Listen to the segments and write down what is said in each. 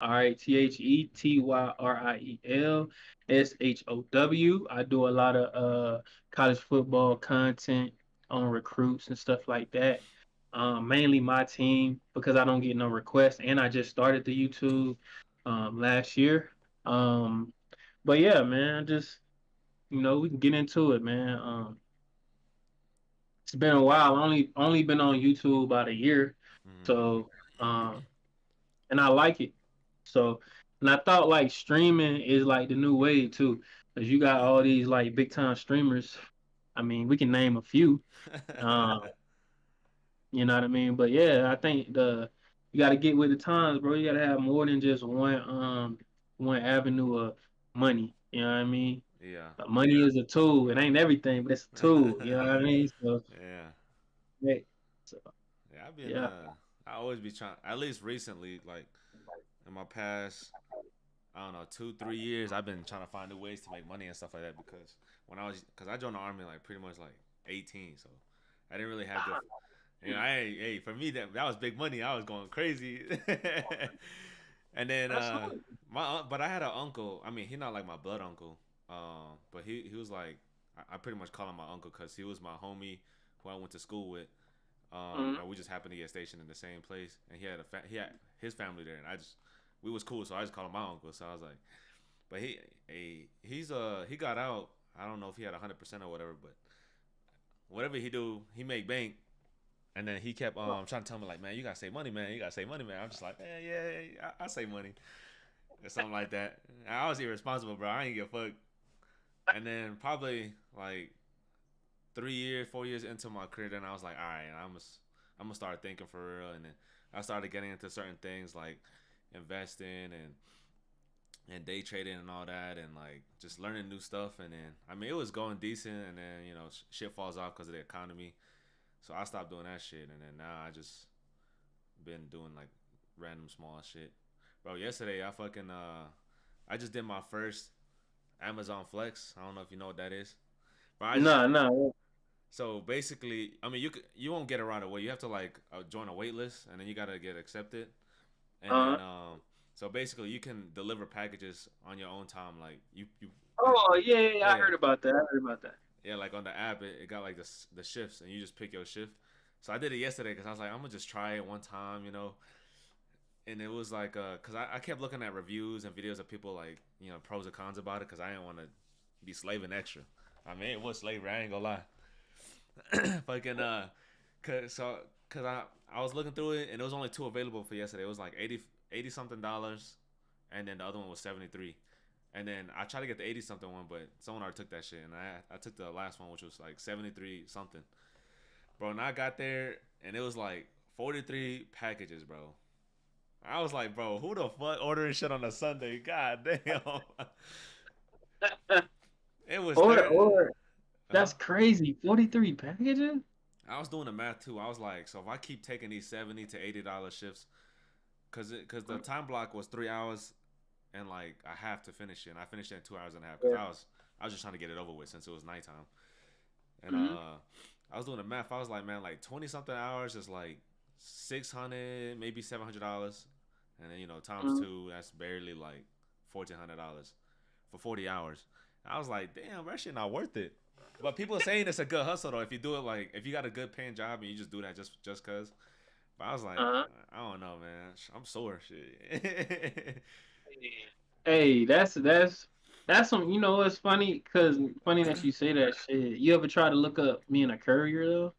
All right, TheTyrielShow. I do a lot of college football content on recruits and stuff like that. Mainly my team because I don't get no requests, and I just started the YouTube last year. Um, but yeah, man, just we can get into it, man. It's been a while. Only been on YouTube about a year, Hmm. so and I like it. So, and I thought like streaming is like the new wave too, because you got all these like big time streamers. I mean, we can name a few. Um, you know what I mean? But yeah, I think the you got to get with the times, bro. You got to have more than just one avenue of money. You know what I mean? Yeah. Money is a tool. It ain't everything, but it's a tool. You know what I mean? So, Yeah. yeah, so Yeah, I've been yeah. I always be trying, at least recently, like in my past, I don't know, 2 3 years, I've been trying to find new ways to make money and stuff like that because because I joined the army like pretty much like 18, so I didn't really have good. Hey, for me that was big money. I was going crazy. And then That's all. but I had an uncle. I mean, he not like my blood uncle. But he was like, I pretty much call him my uncle because he was my homie who I went to school with. Mhm. And we just happened to get stationed in the same place, and he had his family there, and we was cool, so I just called him my uncle. So I was like, but he got out. I don't know if he had 100% or whatever, but whatever he do, he make bank. And then he kept trying to tell me like, man, you gotta save money, man. You gotta save money, man. I'm just like, man, yeah, I save money or something like that. I was irresponsible, bro. I ain't give a fuck. And then probably like 3 years, 4 years into my career, then I was like, all right, I'm gonna start thinking for real. And then I started getting into certain things like investing and day trading and all that, and like just learning new stuff. And then I mean, it was going decent, and then shit falls off because of the economy. So I stopped doing that shit, and then now I just been doing like random small shit. Bro, yesterday I just did my first Amazon Flex. I don't know if you know what that is. But I just No, no. so basically, I mean, you won't get it right away. You have to like join a wait list, and then you gotta get accepted, and then Uh, so basically you can deliver packages on your own time. Like oh yeah, yeah, yeah, I yeah, heard about that. I heard about that. yeah, like on the app, it got like the shifts, and you just pick your shift. So I did it yesterday because I was like, I'm gonna just try it one time, and it was like because I kept looking at reviews and videos of people like pros and cons about it because I didn't want to be slaving extra. I mean, it was slavery. I ain't gonna lie. Fucking cause I was looking through it and there was only two available for yesterday. It was like 80 something dollars, and then the other one was 73. And then I tried to get the 80 something one, but someone already took that shit, and I took the last one, which was like 73 something, bro. And I got there and it was like 43 packages, bro. I was like, bro, who the fuck ordering shit on a Sunday? God damn. It was Or huh? that's crazy. 43 packages? I was doing the math too. I was like, so if I keep taking these $70 to $80 shifts, cause the time block was 3 hours and like I have to finish it, and I finished it in 2 hours and a half, cause Yeah. I was just trying to get it over with since it was nighttime, and Hmm. I was doing the math. I was like, man, like 20 something hours is like 600, maybe $700, and then times Hmm. two, that's barely like $1,400 for 40 hours. I was like, damn, that shit not worth it. But people are saying it's a good hustle though. If you do it like if you got a good paying job and you just do that just cause. But I was like, Uh-huh. I don't know, man. I'm sore, shit. Hey, that's some. You know, it's funny because funny that you say that shit. You ever try to look up being a courier though?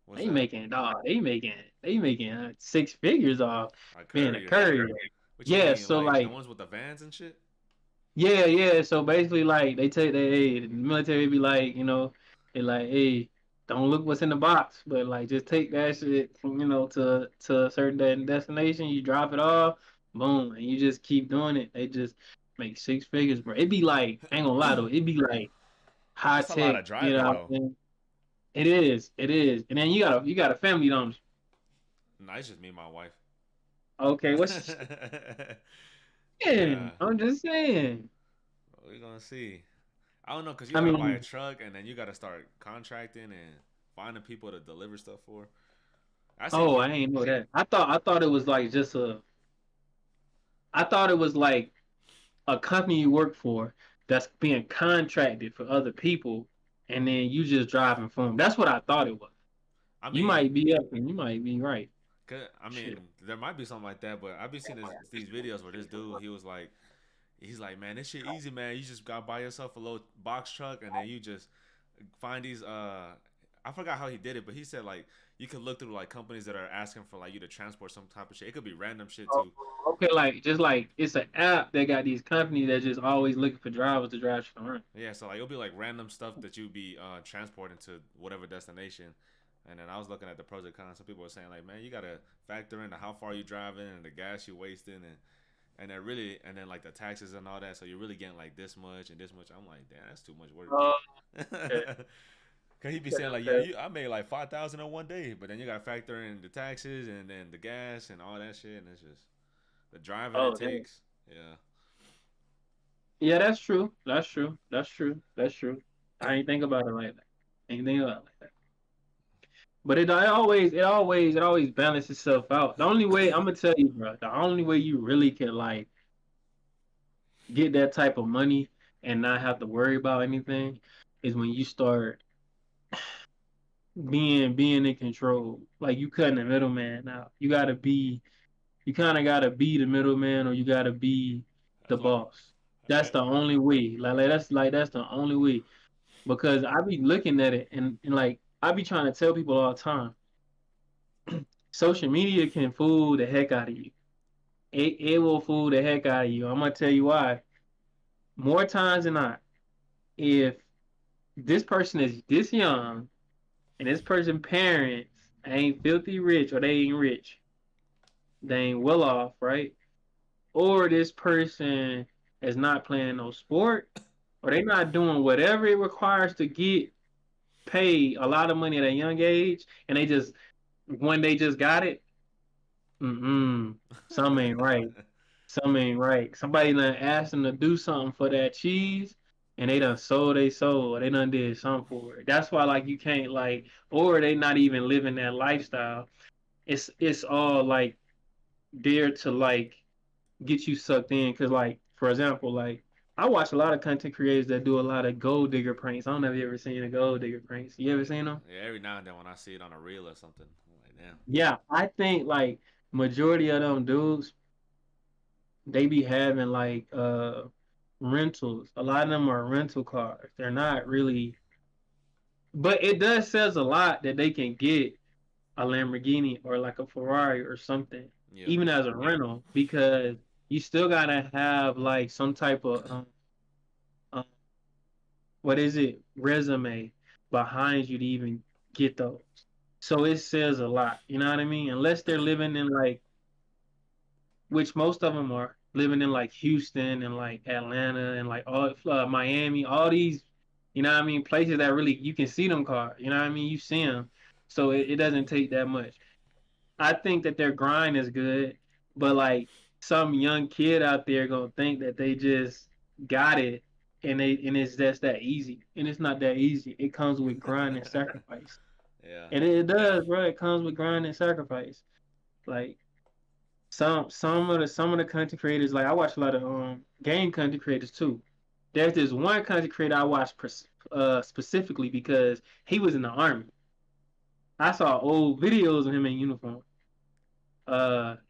What's They that? making dog. They making six figures off A being a courier. courier. What you Yeah. mean? So Like the like, ones with the vans and shit? yeah, yeah. So basically, like they take hey, the military be like, they like, hey, don't look what's in the box, but like just take that shit from to a certain destination. You drop it off, boom, and you just keep doing it. They just make six figures, bro. It be like, I ain't gonna lie though, it be like high That's a lot tech. of You driving know what though. I'm saying? It is, and then you got a family, don't you? No, it's just me and my wife. Okay, what's saying? Yeah, I'm just saying. we're gonna see. I don't know, cause you I gotta buy a mean, truck and then you gotta start contracting and finding people to deliver stuff for. I see oh, I people. ain't know that. I thought it was like just a. I thought it was like a company you work for that's being contracted for other people, and then you just driving for them. That's what I thought it was. I You mean, might be up and you might be right. I Shit. mean, there might be something like that, but I've been seeing these videos where this dude, he's like, man, this shit easy, man. You just gotta buy yourself a little box truck, and then you just find these. I forgot how he did it, but he said like you can look through like companies that are asking for like you to transport some type of shit. It could be random shit Oh, too. okay, like just like it's an app that got these companies that just always looking for drivers to drive shit around. Yeah, so like it'll be like random stuff that you'd be transporting to whatever destination. And then I was looking at the pros and cons. Some people were saying like, man, you gotta factor into how far you driving and the gas you wasting and then really and then like the taxes and all that. So you're really getting like this much and this much. I'm like, damn, that's too much work. Oh, okay, Cause he be okay, saying like, yeah, okay. I made like 5,000 in one day, but then you gotta factor in the taxes and then the gas and all that shit, and it's just the driving it Oh, damn. takes. Yeah, Yeah, that's true. That's true. That's true. That's true. I ain't think about it like that. Ain't think about it like that. But it always balances itself out. The only way I'm gonna tell you, bro, the only way you really can like get that type of money and not have to worry about anything is when you start being in control. Like you cutting the middleman out. You kind of gotta be the middleman, or you gotta be the that's what. boss. That's the only way. That's the only way. Because I be looking at it and like I be trying to tell people all the time, social media can fool the heck out of you. It will fool the heck out of you. I'm gonna tell you why. More times than not, if this person is this young and this person parents ain't filthy rich or they ain't rich, they ain't well off, right? Or this person is not playing no sport, or they not doing whatever it requires to get paid a lot of money at a young age, and they just when they just got it, mm-mm, something ain't right. Something ain't right. Somebody done asked them to do something for that cheese, and they done sold they soul. Or they done did something for it. That's why like you can't like, or they not even living that lifestyle. It's all like there to like get you sucked in. Cause like for example, like I watch a lot of content creators that do a lot of gold digger pranks. I don't know if you ever seen a gold digger pranks. You ever seen them? Yeah, every now and then when I see it on a reel or something, I'm like, damn. Yeah, I think like majority of them dudes, they be having like rentals. A lot of them are rental cars. They're not really, but it does says a lot that they can get a Lamborghini or like a Ferrari or something, Yeah, even as a rental, because you still gotta have like some type of um what is it, resume behind you to even get those. So it says a lot. You know what I mean? Unless they're living in like, which most of them are living in like Houston and like Atlanta and like all Miami, all these, you know what I mean, places that really you can see them cars. You know what I mean? You see them, so it doesn't take that much. I think that their grind is good, but like some young kid out there gonna think that they just got it and it's just that easy, and it's not that easy. It comes with grind and sacrifice, yeah. and it does, bro. It comes with grind and sacrifice. Like some of the content creators, like I watch a lot of game content creators too. There's this one content creator I watched specifically because he was in the army. I saw old videos of him in uniform.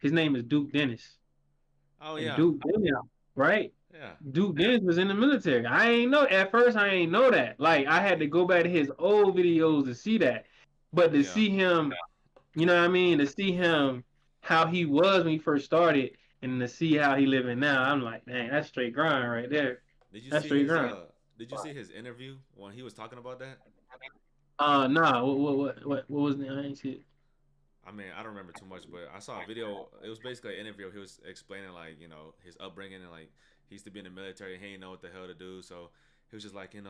His name is Duke Dennis, Oh and yeah, Duke Dennis, right? yeah, Duke Dennis was in the military. I ain't know at first. I ain't know that. Like I had to go back to his old videos to see that, but to yeah. see him, you know what I mean? To see him how he was when he first started, and to see how he living now, I'm like, dang, that's straight grind right there. Did you That's see straight his grind. Did you see his interview when he was talking about that? Nah. What was the? I ain't see it. I mean, I don't remember too much, but I saw a video. It was basically an interview. He was explaining like his upbringing and like he used to be in the military. He didn't know what the hell to do, so he was just like he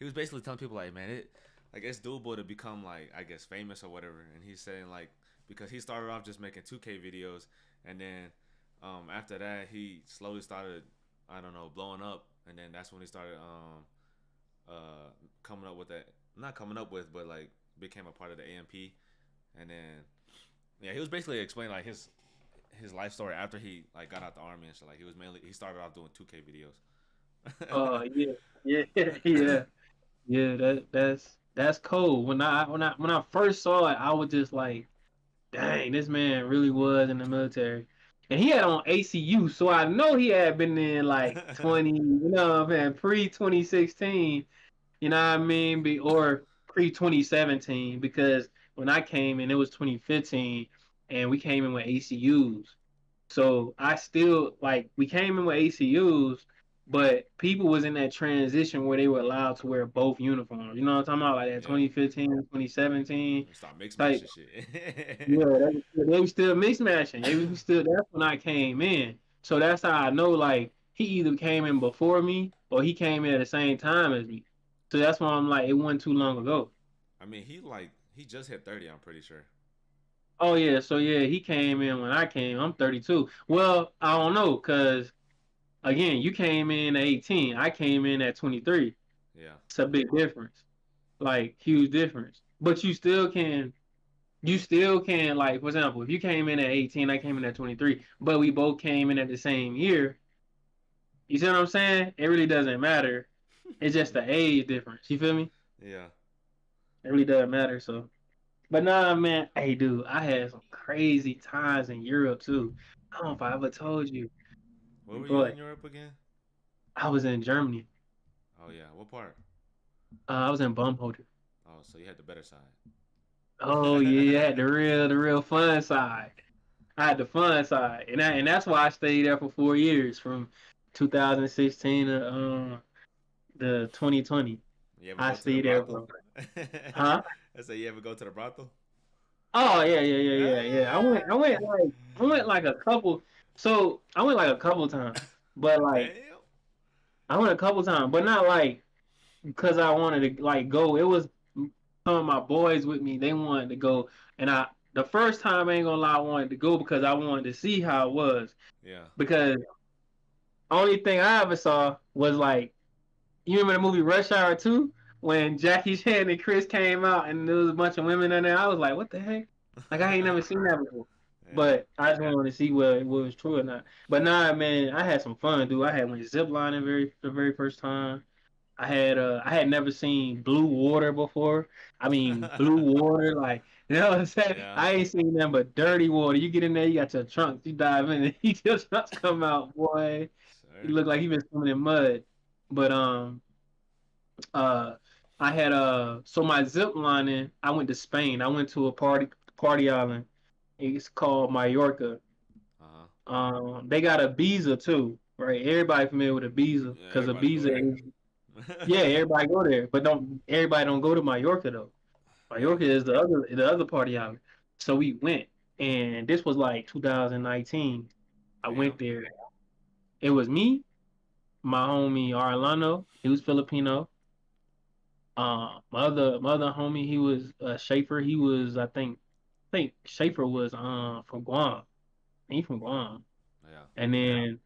was basically telling people like, man, it's doable to become like I guess famous or whatever. And he's saying like because he started off just making 2K videos, and then after that he slowly started I don't know blowing up, and then that's when he started coming up with that not coming up with but like became a part of the AMP, and then yeah, he was basically explaining like his life story after he like got out the army and shit. Like he started off doing 2K videos. Yeah, yeah, yeah, yeah. That's cold. When I first saw it, I was just like, dang, this man really was in the military. And he had on ACU, so I know he had been in like 20, man, pre 2016, you know what I mean? Or pre 2017, because when I came in, it was 2015, and we came in with ACUs. So I still like we came in with ACUs, but people was in that transition where they were allowed to wear both uniforms. You know what I'm talking about? Like that Yeah. 2015, 2017 Stop mix type. matching shit. Yeah, they was still mix matching. They was still that's when I came in. So that's how I know like he either came in before me or he came in at the same time as me. So that's why I'm like it wasn't too long ago. I mean, he just hit 30. I'm pretty sure. Oh yeah, so yeah, he came in when I came. I'm 32. Well, I don't know, cause again, you came in at 18. I came in at 23. Yeah. It's a big difference, like huge difference. But you still can like, for example, if you came in at 18, I came in at 23, but we both came in at the same year. You see what I'm saying? It really doesn't matter. It's just the age difference. You feel me? Yeah. It really doesn't matter. So, but nah, man. Hey, dude, I had some crazy times in Europe too. I don't know if I ever told you, Where were you in but Europe again? I was in Germany. Oh yeah. What part? I was in Bumholder. Oh, so you had the better side. Oh yeah, I had the real fun side. I had the fun side, and that's why I stayed there for 4 years, from 2016 to the 2020. You ever I go to the stayed there, brothel? bro. Huh? I say you ever go to the brothel? Oh yeah, yeah, yeah, yeah, yeah. Ah! I went like a couple. So I went like a couple times, but like Damn. I went a couple times, but not like because I wanted to like go. It was some of my boys with me. They wanted to go, and the first time I ain't gonna lie, I wanted to go because I wanted to see how it was. Yeah. Because only thing I ever saw was like, you remember the movie Rush Hour 2 when Jackie Chan and Chris came out and there was a bunch of women in there. I was like, what the heck? Like I ain't never seen that before. Yeah. But I just wanted to see whether it was true or not. But nah, man, I had some fun, dude. I had went zip lining the very first time. I had never seen blue water before. I mean blue water, like you know what I'm saying? Yeah. I ain't seen nothing but dirty water. You get in there, you got your trunks, you dive in, and your trunks come out, boy. You Sir. look like you been swimming in mud. But uh I had so my zip lining, I went to Spain. I went to a party island. It's called Mallorca. Uh-huh. They got Ibiza too, right? Everybody familiar with Ibiza Yeah, because everybody go there. Ibiza is, yeah, everybody go there, but don't everybody don't go to Mallorca though. Yeah. Mallorca is the other party island. So we went, and this was like 2019. I Damn. went there. It was me, my homie Arlano. He was Filipino. My other homie, he was Schaefer. He was I think Schaefer was from Guam. He from Guam. Yeah. And then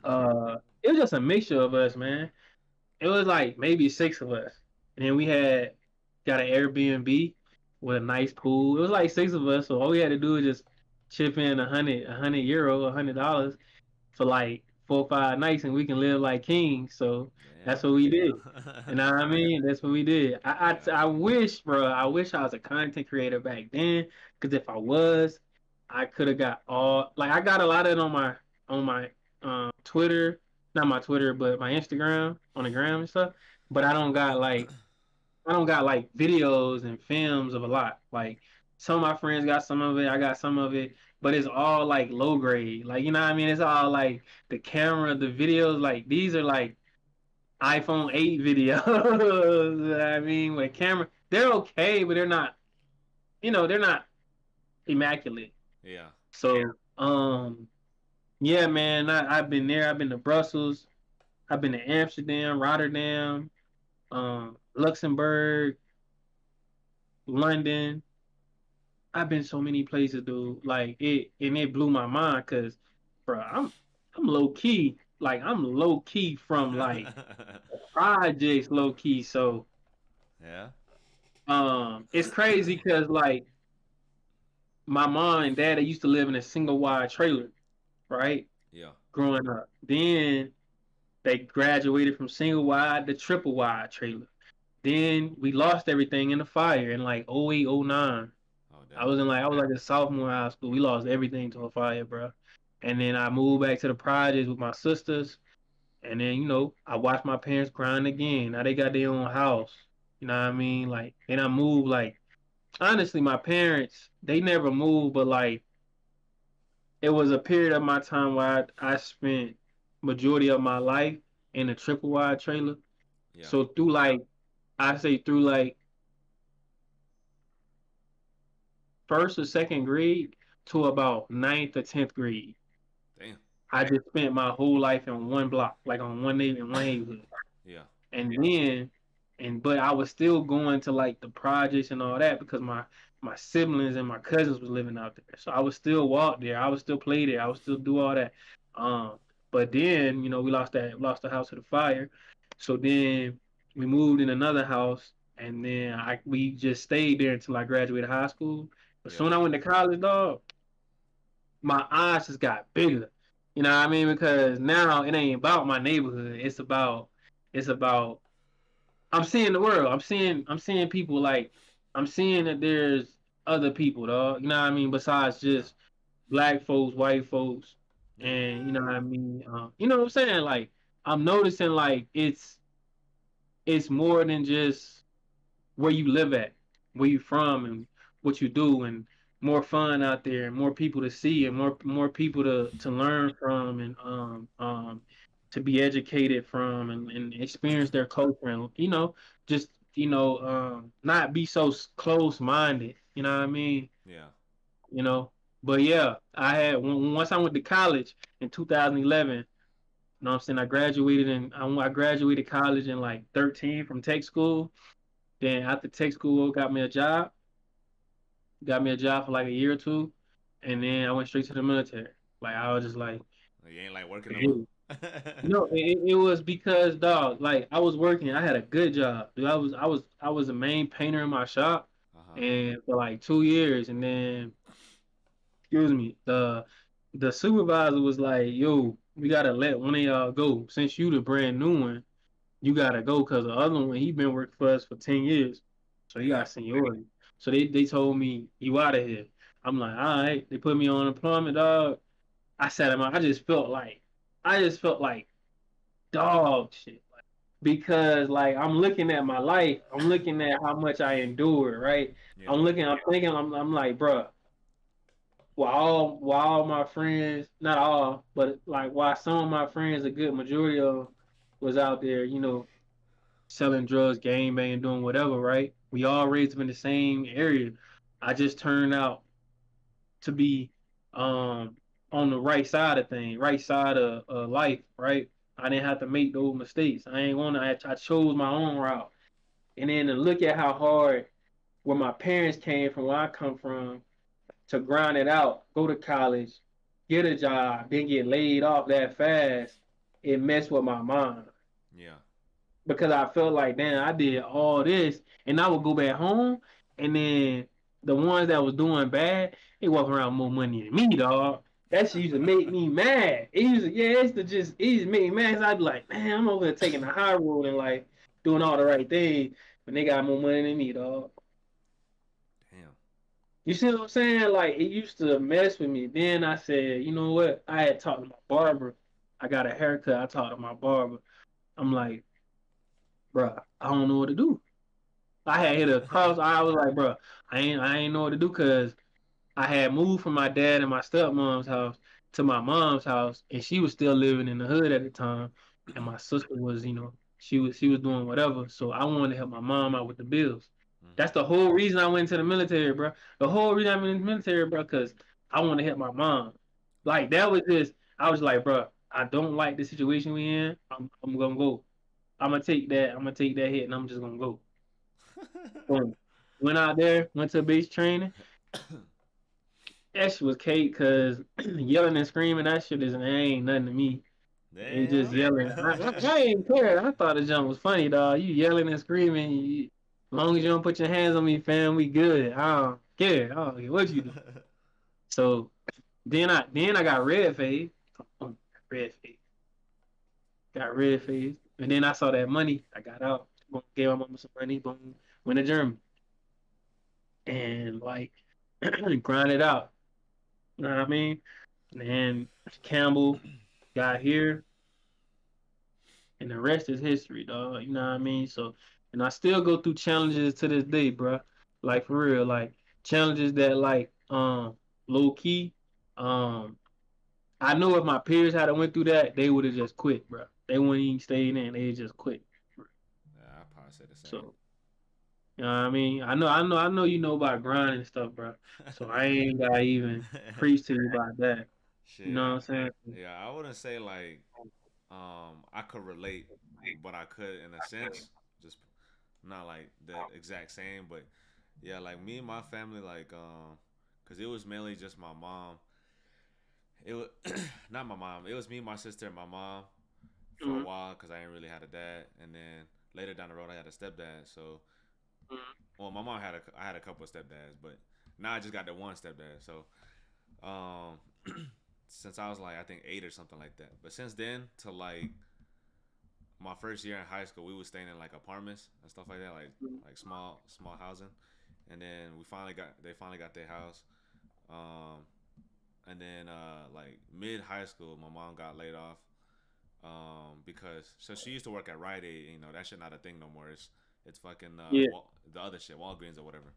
it was just a mixture of us, man. It was like maybe six of us. And then we had got an Airbnb with a nice pool. It was like six of us, so all we had to do was just chip in a hundred euro, $100 for like 4 or 5 nights, and we can live like kings. So that's Damn. what we did. You know what I mean? That's what we did. Yeah. I wish, bro. I wish I was a content creator back then. Because if I was, I could have got all like I got a lot of it on my Twitter, not my Twitter, but my Instagram on the gram and stuff. But I don't got like videos and films of a lot. Like some of my friends got some of it, I got some of it, but it's all like low grade. Like you know what I mean? It's all like the camera, the videos. Like these are like iPhone 8 videos. I mean, with camera, they're okay, but they're not. They're not immaculate. Yeah. So, yeah, man, I've been there. I've been to Brussels. I've been to Amsterdam, Rotterdam, Luxembourg, London. I've been so many places, dude. Like it blew my mind because, bro, I'm low key. Like I'm low key from like projects, low key. So, Yeah. it's crazy because like my mom and dad, they used to live in a single wide trailer, right? Yeah. Growing up. Then they graduated from single wide to triple wide trailer. Then we lost everything in the fire in like '08, '09. Oh I damn. was in like I was like a sophomore in high school. We lost everything to a fire, bro. And then I moved back to the projects with my sisters. And then, I watched my parents grind again. Now they got their own house. You know what I mean? Like, and I moved like honestly, my parents, they never moved, but like it was a period of my time where I spent majority of my life in a triple wide trailer. Yeah. So through like I say through like first or second grade to about ninth or tenth grade, Damn. I just spent my whole life in one block, like on one neighborhood. Yeah. And then but I was still going to like the projects and all that because my siblings and my cousins was living out there. So I would still walk there. I would still play there. I would still do all that. Um, but then, we lost the house to the fire. So then we moved in another house and then we just stayed there until I graduated high school. But Yeah. soon I went to college, dog, my eyes just got bigger. You know what I mean? Because now it ain't about my neighborhood. It's about I'm seeing the world. I'm seeing people like I'm seeing that there's other people, dog. You know what I mean? Besides Yeah. just black folks, white folks, and you know what Yeah. I mean. You know what I'm saying? Like I'm noticing like it's more than just where you live at, where you from, and what you do, and more fun out there, and more people to see, and more people to learn from, and to be educated from, and experience their culture, and just not be so close minded. You know what I mean? Yeah. You know. But yeah, once I went to college in 2011. You know what I'm saying? I graduated college in like 13 from tech school. Then after tech school, got me a job for like a year or two, and then I went straight to the military. Like I was just like, You ain't like working no forget more. it. It was because dog, like I was working, I had a good job. Dude, I was a main painter in my shop, Uh-huh. and for like 2 years, and then excuse me, the supervisor was like, "Yo, we gotta let one of y'all go since you the brand new one. You gotta go because the other one he been working for us for 10 years, so he Damn. got seniority. So they told me you out of here. I'm like, all right. They put me on employment, dog. I sat him out. I just felt like dog shit because like I'm looking at my life. I'm looking at how much I endured. Right. Yeah. I'm thinking. I'm like, bruh. While all my friends, not all, but like while some of my friends, a good majority of was out there, selling drugs, game banging, doing whatever, right? We all raised up in the same area. I just turned out to be um on the right side of things, right side of life, right? I didn't have to make those mistakes. I ain't gonna. I chose my own route, and then to look at how hard where my parents came from, where I come from, to grind it out, go to college, get a job, then get laid off that fast, it messed with my mind Yeah. because I felt like, damn, I did all this, and I would go back home, and then the ones that was doing bad, they walk around with more money than me, dog. That shit used to make me mad. It used to make me mad. 'Cause I'd be like, man, I'm over here taking the high road and like doing all the right things, but they got more money than me, dog. Damn. You see what I'm saying? Like it used to mess with me. Then I said, you know what? I had talked to my barber. I got a haircut. I talked to my barber. I'm like, bruh, I don't know what to do. I had hit a cross. I was like, bro, I ain't know what to do because I had moved from my dad and my stepmom's house to my mom's house, and she was still living in the hood at the time, and my sister was, she was doing whatever. So I wanted to help my mom out with the bills. Mm-hmm. That's the whole reason I went into the military, bro. The whole reason I went into the military, bro, because I want to help my mom. Yeah. Like that was just, I was like, bro, I don't like the situation we in. I'm gonna go. I'm gonna take that. I'm gonna take that hit, and I'm just gonna go. Boom. Went out there, went to base training. That shit was cake because yelling and screaming, that shit ain't nothing to me. It's just Damn. yelling. I ain't care. I thought the jump was funny, dog. You yelling and screaming. As long as you don't put your hands on me, fam, we good. I don't care. I don't care what you do. So then I got red phase. Red phase. Got red phase. And then I saw that money. I got out. Boom, gave my mama some money. Boom. Went to Germany. And like grind it out. You know what I mean? And Campbell got here, and the rest is history, dog. You know what I mean? So, and I still go through challenges to this day, bro. Like for real, like challenges that like low key. Um, I know if my peers had went through that, they would have just quit, bro. They wouldn't even stay in there, and they just quit. Yeah, I probably say the same. So, you know what I mean? I know you know about grinding and stuff, bro. So I ain't gotta even preach to you about that. You Shit, know what I'm saying? yeah, I wouldn't say like I could relate, but I could in a sense, just not like the exact same, but yeah, like me and my family, like cause it was mainly just my mom. It was not my mom. It was me, my sister, and my mom for a Mhm, while, cause I didn't really had a dad, and then later down the road I had a stepdad. So, mhm. well, my mom had I had a couple of stepdads, but now I just got the one stepdad. So, um, since I was like I think 8 or something like that. But since then to like my first year in high school, we was staying in like apartments and stuff like that, like small housing. And then they finally got their house. Um, and then like mid high school, my mom got laid off. Because so she used to work at Rite Aid. You know that shit not a thing no more. It's fucking Yeah, the other shit, Walgreens or whatever.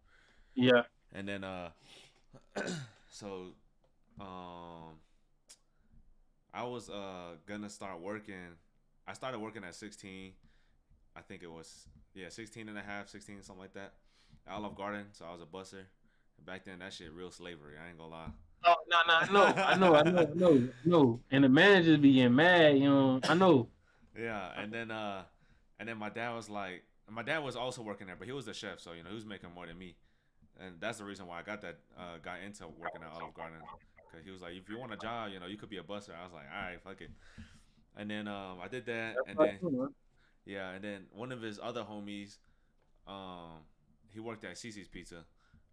yeah. And then so um I was gonna start working. I started working at 16. I think it was 16 and a half, 16, something like that. At Olive Garden, so I was a busser. Back then that shit real slavery, I ain't gonna Oh, no, no, I know. And the managers be getting mad, you know. I know. Yeah, and then my dad was also working there, but he was the chef, so you know he was making more than me, and that's the reason why I got into working at Olive Garden, because he was like, if you want a job, you know, you could be a busser. I was like, all right, fuck it. And then I did that, That's and what then I do, yeah, and then one of his other homies, um, he worked at Cece's Pizza,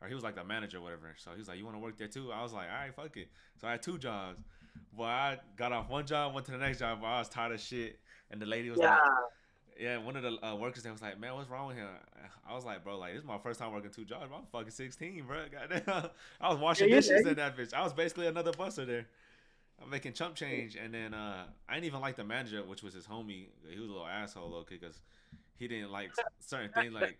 or he was like the manager, or whatever. So he was like, "You want to work there too?" I was like, "All right, fuck it." So I had two jobs. But I got off one job, went to the next job, but I was tired of shit. And the lady was like, Yeah, "Yeah," one of the workers there was like, "Man, what's wrong with him?" I was like, "Bro, like this is my first time working two jobs. Bro. I'm fucking 16, bro. Goddamn, I was yeah, washing yeah, dishes in that bitch. I was basically another busser there. I'm making chump change, and then I didn't even like the manager, which was his homie. He was a little asshole though, because he didn't like certain things. Like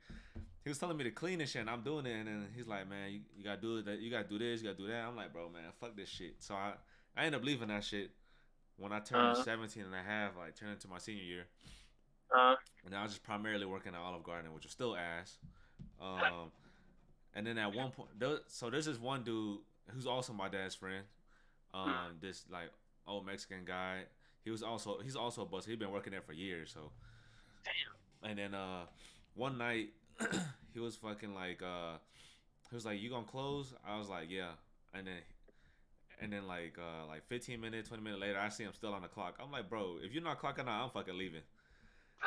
he was telling me to clean and shit, and I'm doing it, and then he's like, "Man, you gotta do that. You gotta do this. You gotta do that." I'm like, "Bro, man, fuck this shit." So I ended up leaving that shit when I turned uh, 17 and a half, like turned into my senior year, uh, and I was just primarily working at Olive Garden, which was still ass. Um, and then at one point, so there's this one dude who's also my dad's friend. This like old Mexican guy. He's also a bus. He's been working there for years. So and then one night he was fucking like he was like, "You gonna close?" I was like, "Yeah." And then like 15 minutes, 20 minutes later, I see him still on the clock. I'm like, "Bro, if you're not clocking out, I'm fucking leaving."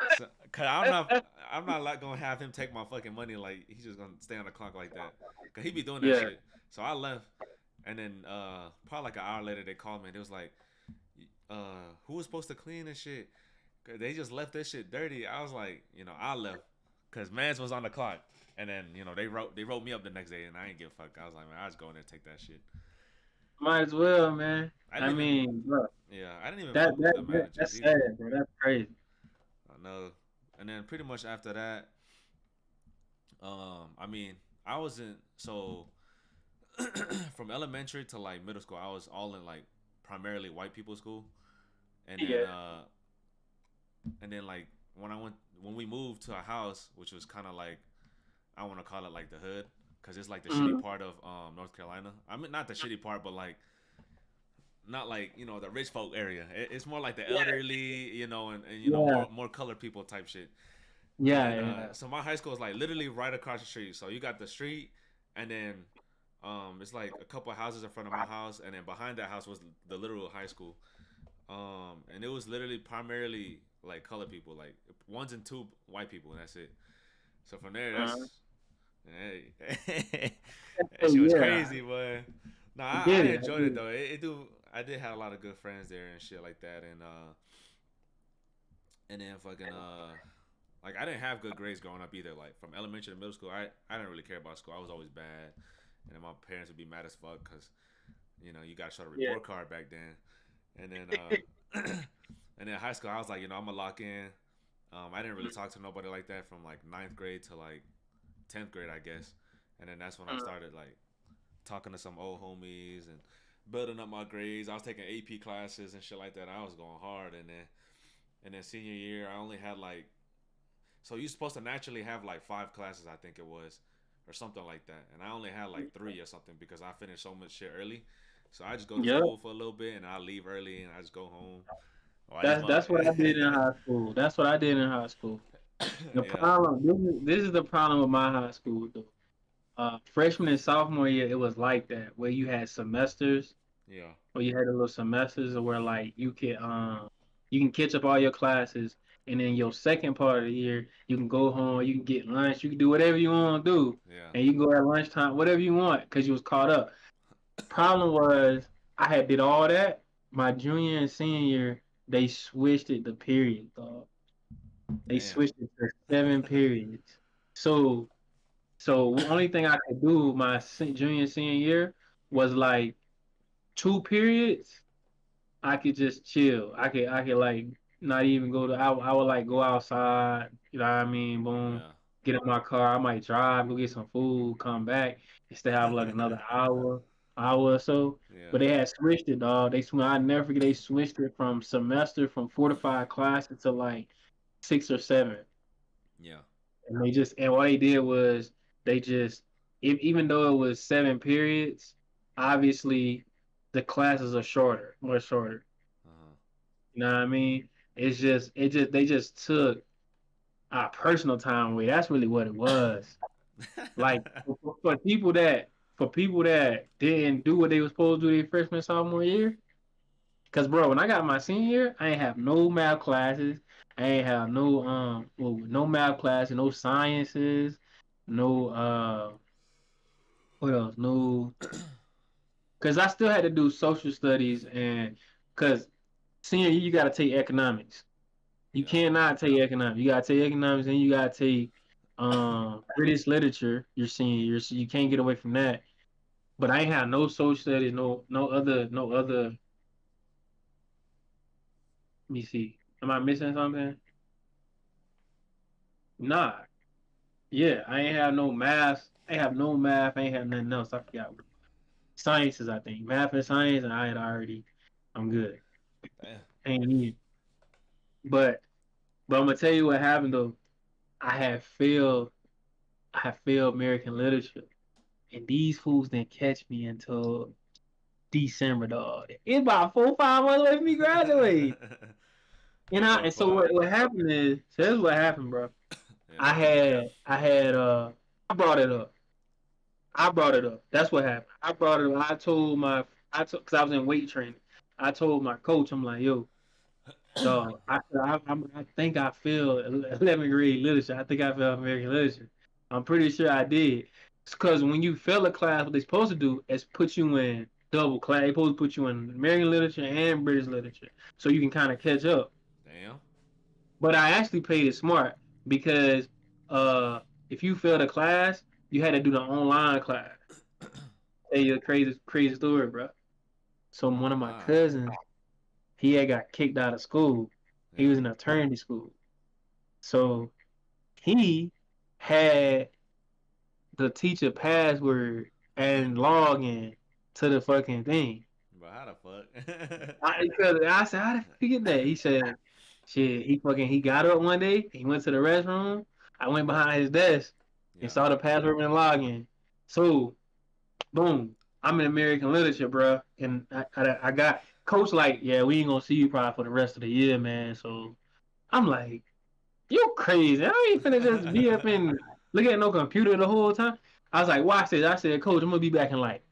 So, cause I'm not like gonna have him take my fucking money. Like he's just gonna stay on the clock like that. Cause he be doing that yeah. shit. So I left, and then probably like an hour later they called me and it was like, who was supposed to clean this shit? Cause they just left this shit dirty. I was like, you know, I left, cause Mans was on the clock, and then you know they wrote me up the next day, and I ain't give a fuck. I was like, man, I just go in there and take that shit. Might as well, man. I I didn't even, mean, bro, yeah, I didn't even that fuck with that, the that managers that's either. sad, bro. That's crazy. I know. And then pretty much after that, I mean, I wasn't so from elementary to like middle school, I was all in like primarily white people school, and then Yeah. like when we moved to a house, which was kind of like I want to call it like the hood, because it's like the shitty Mm, part of North Carolina. I mean, not the shitty part, but like not like you know the rich folk area. It's more like the yeah, elderly, you know, and you know yeah, more colored people type shit. yeah, And yeah. so my high school is like literally right across the street. So you got the street, and then it's like a couple of houses in front of my house, and then behind that house was the literal high school. And it was literally primarily like colored people, like ones and two white people, and that's it. So from there, Uh, that's hey, so that shit was yeah, crazy, boy. No, I I get it. I enjoyed get it it. though. It do. I did have a lot of good friends there and shit like that, and then fucking like I didn't have good grades growing up either. Like from elementary to middle school, I didn't really care about school. I was always bad, and then my parents would be mad as fuck because you got to show the Yeah. report card back then, and then and then high school I was like I'm gonna lock in. I didn't really talk to nobody like that from like ninth grade to like 10th grade, I guess, and then that's when I started like talking to some old homies and building up my grades. I was taking AP classes and shit like that. I was going hard, and then senior year I only had like so you're supposed to naturally have like 5 classes, I think it was, or something like that. And I only had like 3 or something because I finished so much shit early. So I just go to Yep. school for a little bit and I leave early and I just go home. Or I just That's what I did in high school. That's what I did in high school. The yeah, problem, this is the problem with my high school though. Freshman and sophomore year, it was like that, where you had semesters, yeah, where you had a little semesters where like you can catch up all your classes, and then your second part of the year, you can go home, you can get lunch, you can do whatever you want to do, yeah. and you can go at lunchtime, whatever you want, because you was caught up. Problem was, I had did all that. My junior and senior year, they switched it to period, dog. They Damn. switched it to 7 periods. So the only thing I could do my junior and senior year was like 2 periods. I could just chill. I could like not even go to. I would like go outside. You know what I mean? Boom. Yeah. Get in my car. I might drive, go get some food, come back, and still have like another hour or so. yeah. But they had switched it, dog. I never forget they switched it from semester from 4 to 5 classes to like 6 or 7. Yeah. And what they did was they just even though it was 7 periods, obviously the classes are shorter, much shorter. Uh-huh. You know what I mean? They just took our personal time away. That's really what it was. Like for people that didn't do what they were supposed to do their freshman sophomore year. Cause bro, when I got my senior year, I ain't have no math classes. I ain't have no math classes, no sciences, no what else? No, cause I still had to do social studies and cause senior year you got to take economics. You yeah. cannot take economics. You got to take economics and you got to take British literature your senior year, so you can't get away from that. But I ain't have no social studies, no other. Let me see. Am I missing something? Nah. Yeah, I ain't have no math. I ain't have no math. I ain't have nothing else. I forgot. Sciences, I think. Math and science, and I had already. I'm good. Damn. Ain't need. But I'm gonna tell you what happened though. I had failed. I had failed American literature, and these fools didn't catch me until December, dog. It's about 4 5 months away from me graduate. Damn, And so fuck. what happened is, so this is what happened, bro. Yeah. I brought it up. I brought it up. That's what happened. I brought it up. Because I was in weight training. I told my coach, I'm like, yo, dog, I think I failed 11th grade literature. I think I failed American literature. I'm pretty sure I did. Because when you fail a class, what they're supposed to do is put you in double class. They're supposed to put you in American literature and British literature so you can kind of catch up. Damn. But I actually played it smart because if you failed a class, you had to do the online class. Tell you a crazy story, bro. So one of my Ah. cousins, he had got kicked out of school. He Yeah. was in a fraternity school. So he had the teacher password and login to the fucking thing. But how the fuck? Because I said, how did he get that? He said, shit, he got up one day, he went to the restroom. I went behind his desk and yeah. saw the password and login. So boom, I'm in American literature, bro. And I got coach like, yeah, we ain't gonna see you probably for the rest of the year, man. So I'm like, you crazy. I ain't finna just be up and look at no computer the whole time. I was like, watch this. I said, coach, I'm gonna be back in like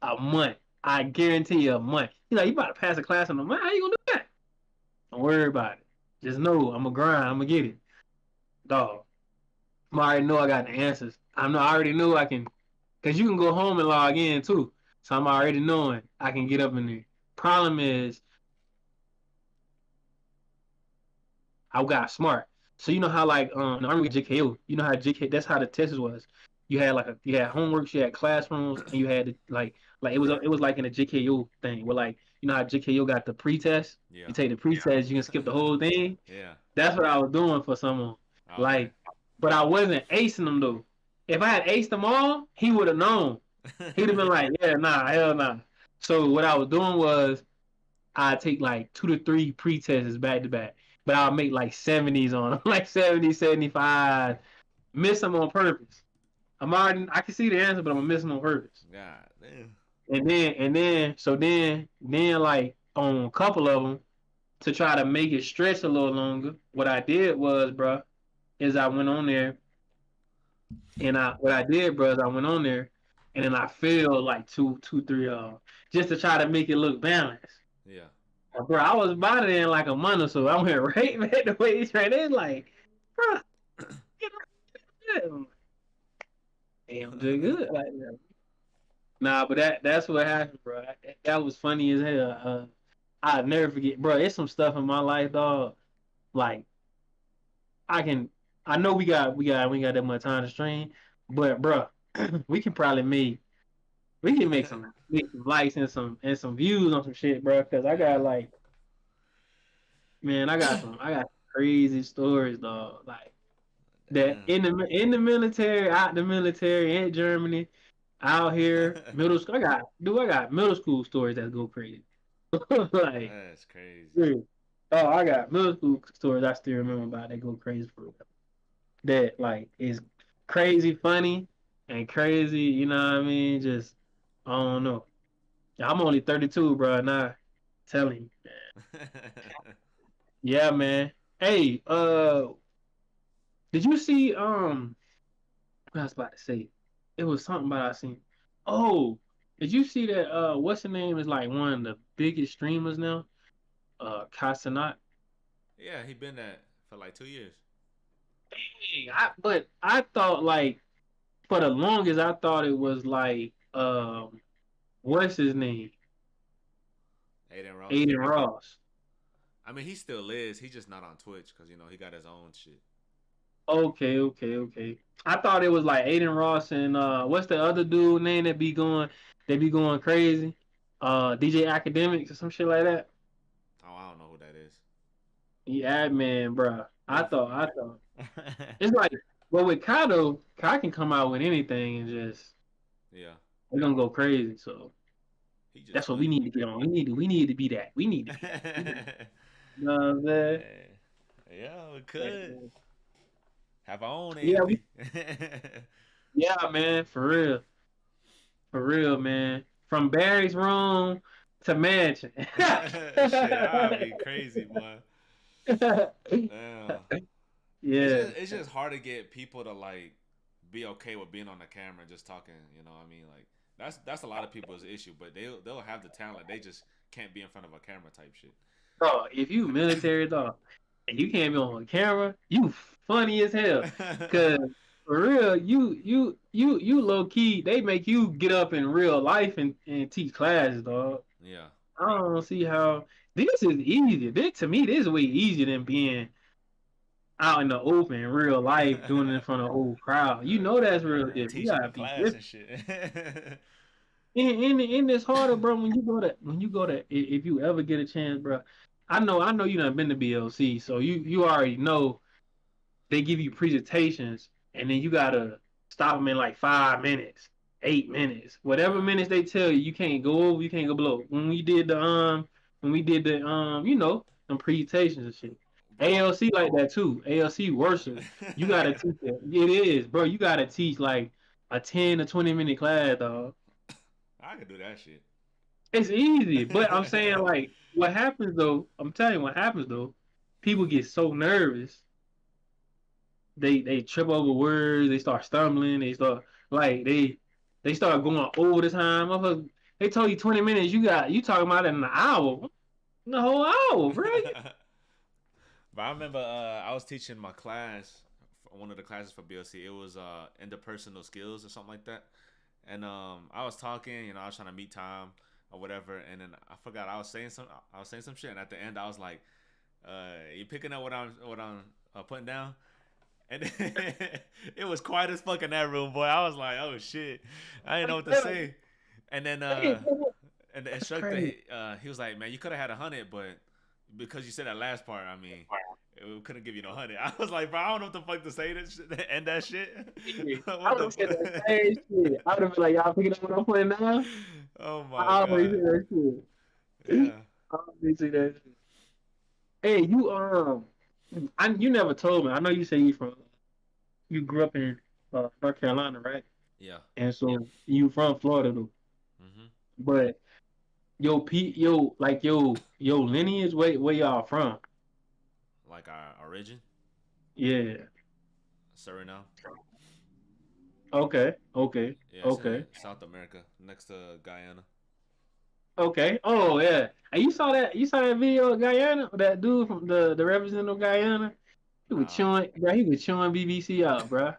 a month. I guarantee you a month. He's like, you about to pass a class in a month? How you gonna do that? Don't worry about it. Just know I'm gonna grind. I'm gonna get it, dog. I already know I got the answers. I already know I can, cause you can go home and log in too. So I'm already knowing I can get up in there. Problem is, I got smart. So you know how like in the army with JKO, you know how JK that's how the test was. You had you had homeworks, you had classrooms, and you had like it was like in a JKO thing where like you know how JKO got the pre-test. Yeah. You take the pre-test, you can skip the whole thing. Yeah. That's what I was doing for someone. Okay. Like, but I wasn't acing them though. If I had aced them all, he would have known. He'd have been like, yeah, nah, hell nah. So what I was doing was I'd take like 2 to 3 pre-tests back to back. But I'll make like 70s on them, like 70, 75. Miss them on purpose. I can see the answer, but I'm gonna miss them on purpose. God damn. And then like on a couple of them to try to make it stretch a little longer. What I did was, bro, is I went on there and what I did, bro, is I went on there and then I failed like two, three just to try to make it look balanced. Yeah. Bro, I was about it in like a month or so. I went right back to weight training. It's like, bro, damn, doing good. Like, nah, but that's what happened, bro. That was funny as hell. I'll never forget, bro. It's some stuff in my life, dog. Like, I can, I know we ain't got that much time to stream, but bro, we can probably make some likes and some views on some shit, bro. Cause I got like, man, I got crazy stories, dog. Like that in the military, out the military, in Germany, out here, middle school. I got middle school stories that go crazy. Like, That's crazy. dude, oh, I got middle school stories I still remember about that go crazy for real. That like is crazy funny and crazy. You know what I mean? Just I don't know. I'm only 32, bro. Now, telling you, yeah, man. Hey, did you see what I was about to say? It was something about I seen. Oh, did you see that? What's the name is like one of the biggest streamers now? Casanat. Yeah, he been that for like 2 years. Dang, but I thought like for the longest I thought it was like what's his name? Aiden Ross. Aiden Ross. I mean, he still is. He's just not on Twitch because he got his own shit. Okay. I thought it was like Aiden Ross and what's the other dude name that be going crazy? DJ Academics or some shit like that. Oh, I don't know who that is. Yeah, man, bro. I thought it's like, well, with Kato, Kai can come out with anything and just Yeah. we're gonna go crazy. So He just that's what funny. we need to get on. We need to be that. We need to be that. You know what I'm saying? Yeah, we could have our own Yeah, AMP. yeah, man, for real, man. From Barry's room to mansion. Shit, I'd be crazy, boy. Damn. Yeah. It's just hard to get people to like be okay with being on the camera and just talking. You know what I mean? Like that's a lot of people's issue, but they'll have the talent. They just can't be in front of a camera type shit. Bro, if you military dog and you can't be on camera, you funny as hell. Cause for real, you low key, they make you get up in real life and teach classes, dog. Yeah. I don't see how this is easier. To me, this is way easier than being out in the open in real life doing it in front of a whole crowd. You know that's real different. You Teaching the gotta be class different. and shit. In this harder, bro. When you go to if you ever get a chance, bro. I know you done been to BLC, so you already know they give you presentations, and then you gotta stop them in like 5 minutes, 8 minutes, whatever minutes they tell you. You can't go over, you can't go below. When we did the them presentations and shit. Bro. ALC like that too. ALC worse. You gotta teach it. It is, bro. You gotta teach like a 10 to 20 minute class, dog. I could do that shit. It's easy, but I'm saying like what happens though. I'm telling you what happens though. People get so nervous. They trip over words. They start stumbling. They start like they start going over the time. They told you 20 minutes. You talking about it in an hour, the whole hour, bro. But I remember I was teaching my class, one of the classes for BLC. It was interpersonal skills or something like that. And I was talking, I was trying to meet Tom or whatever, and then I forgot I was saying some shit, and at the end I was like, "You picking up what I'm putting down?" And it was quiet as fuck in that room, boy. I was like, "Oh shit," I didn't know what to say. And then and the That's instructor crazy. he was like, "Man, you could have had 100, but because you said that last part, I mean, we couldn't give you no 100." I was like, "Bro, I don't know what the fuck to say to end that shit." I What would the have said that fuck? same shit. I would have been like, y'all picking up what I'm putting down? Oh my I always say god. that shit. Yeah. I always say that shit. Hey, you never told me. I know you say you grew up in North Carolina, right? Yeah. And so you from Florida though. Mhm. But your lineage, where y'all from? Like our origin, Yeah. Suriname. Okay. Okay. Yeah, it's in Okay. South America, next to Guyana. Okay. Oh yeah. And you saw that video of Guyana? That dude from the representative of Guyana? He was Nah. chewing, bro. He was chewing BBC out, bro.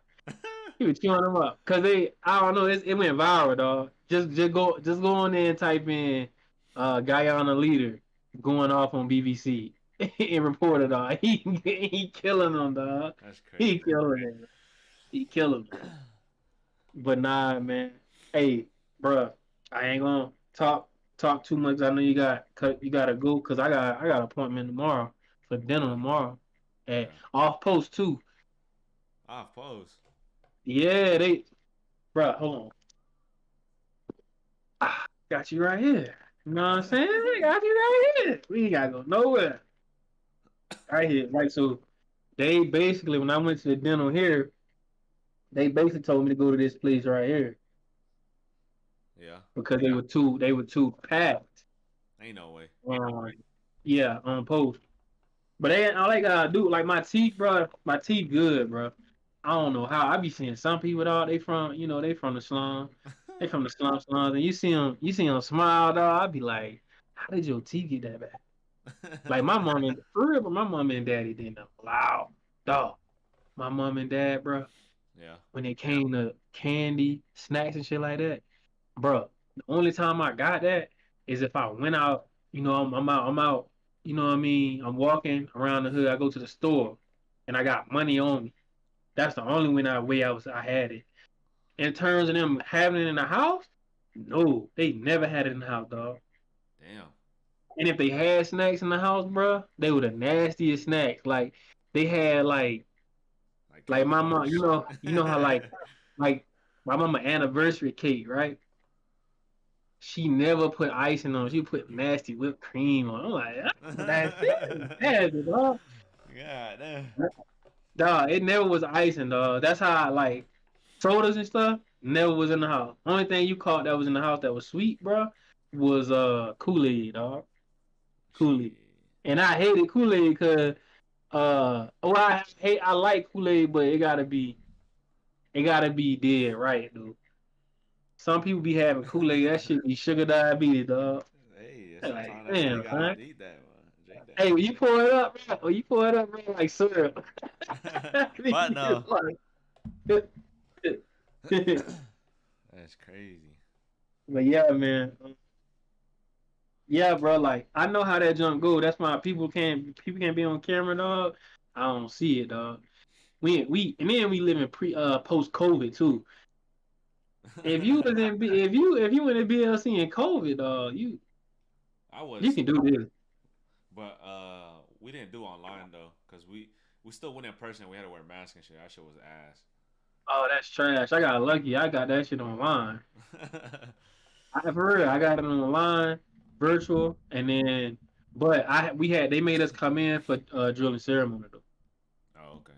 He was chewing them up. Cause I don't know, it went viral, dog. Just go on there and type in Guyana leader going off on BBC and report it all. He killing them, dog. That's He crazy. killing them. He killing them. But nah, man. Hey, bruh, I ain't gonna talk too much. I know you gotta go, cause I got an appointment tomorrow for dinner Okay. tomorrow at Okay. off post too. Off pose. Yeah, bruh, hold on. Got you right here. You know what I'm saying? I got you right here. We ain't gotta go nowhere. Right here. Right. So they basically, when I went to the dental here, they basically told me to go to this place right here Yeah. because they were too packed. Ain't no way. Um, yeah, on post. But all they gotta do, like my teeth, bro. My teeth good, bro. I don't know how. I be seeing some people, dog. They from the slum. They from the slums, and you see them smile, dog. I be like, how did your teeth get that bad? Like my mom and for real, but my mom and daddy didn't allow, dog. My mom and dad, bro, Yeah. when it came to candy, snacks, and shit like that, bro. The only time I got that is if I went out. I'm out. You know what I mean? I'm walking around the hood. I go to the store, and I got money on me. That's the only way I had it. In terms of them having it in the house, no, they never had it in the house, dog. Damn. And if they had snacks in the house, bro, they were the nastiest snacks. Like they had Like like candy my mom, bars. you know how like my mama anniversary cake, right? She never put icing on. She put nasty whipped cream on. I'm like, that's it. That's it, dog. God damn. Dog, it never was icing, dog. That's how like sodas and stuff never was in the house. Only thing you caught that was in the house that was sweet, bro, was Kool-Aid, dog. Kool-Aid. Shit. And I hated Kool-Aid because I like Kool-Aid, but it gotta be dead right, dude. Some people be having Kool-Aid, that shit be sugar diabetes, dog. Hey, Like, sometimes that's why you damn, gotta son. eat that one. Drink Hey, that. when you pour it up, bro, like syrup. But no. Like, That's crazy. but yeah, man. Yeah, bro. Like I know how that junk go. That's why people can't be on camera, dog. I don't see it, dog. And then we live in post COVID too. If you in the BLC in COVID, dog, I you was, can do this. but we didn't do online though, cause we still went in person. We had to wear masks and shit. That shit was ass. Oh, that's trash. I got lucky. I got that shit online. For real, I got it online, virtual, and then but they made us come in for drilling ceremony though. Oh, okay.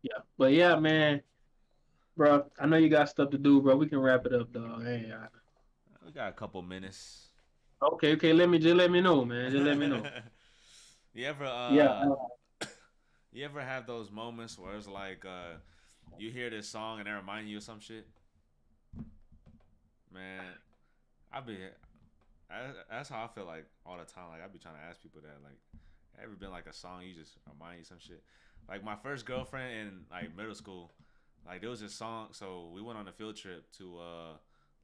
Yeah, but yeah, man, bro. I know you got stuff to do, bro. We can wrap it up, dog. Hey, We got a couple minutes. okay, okay. Let me know, man. Just let me know. you ever Yeah. you ever have those moments where it's like you hear this song and it remind you of some shit? Man, I be that's how I feel like all the time. Like I be trying to ask people that like ever been like a song you just remind you some shit. Like my first girlfriend in like middle school, like there was this song. So we went on a field trip to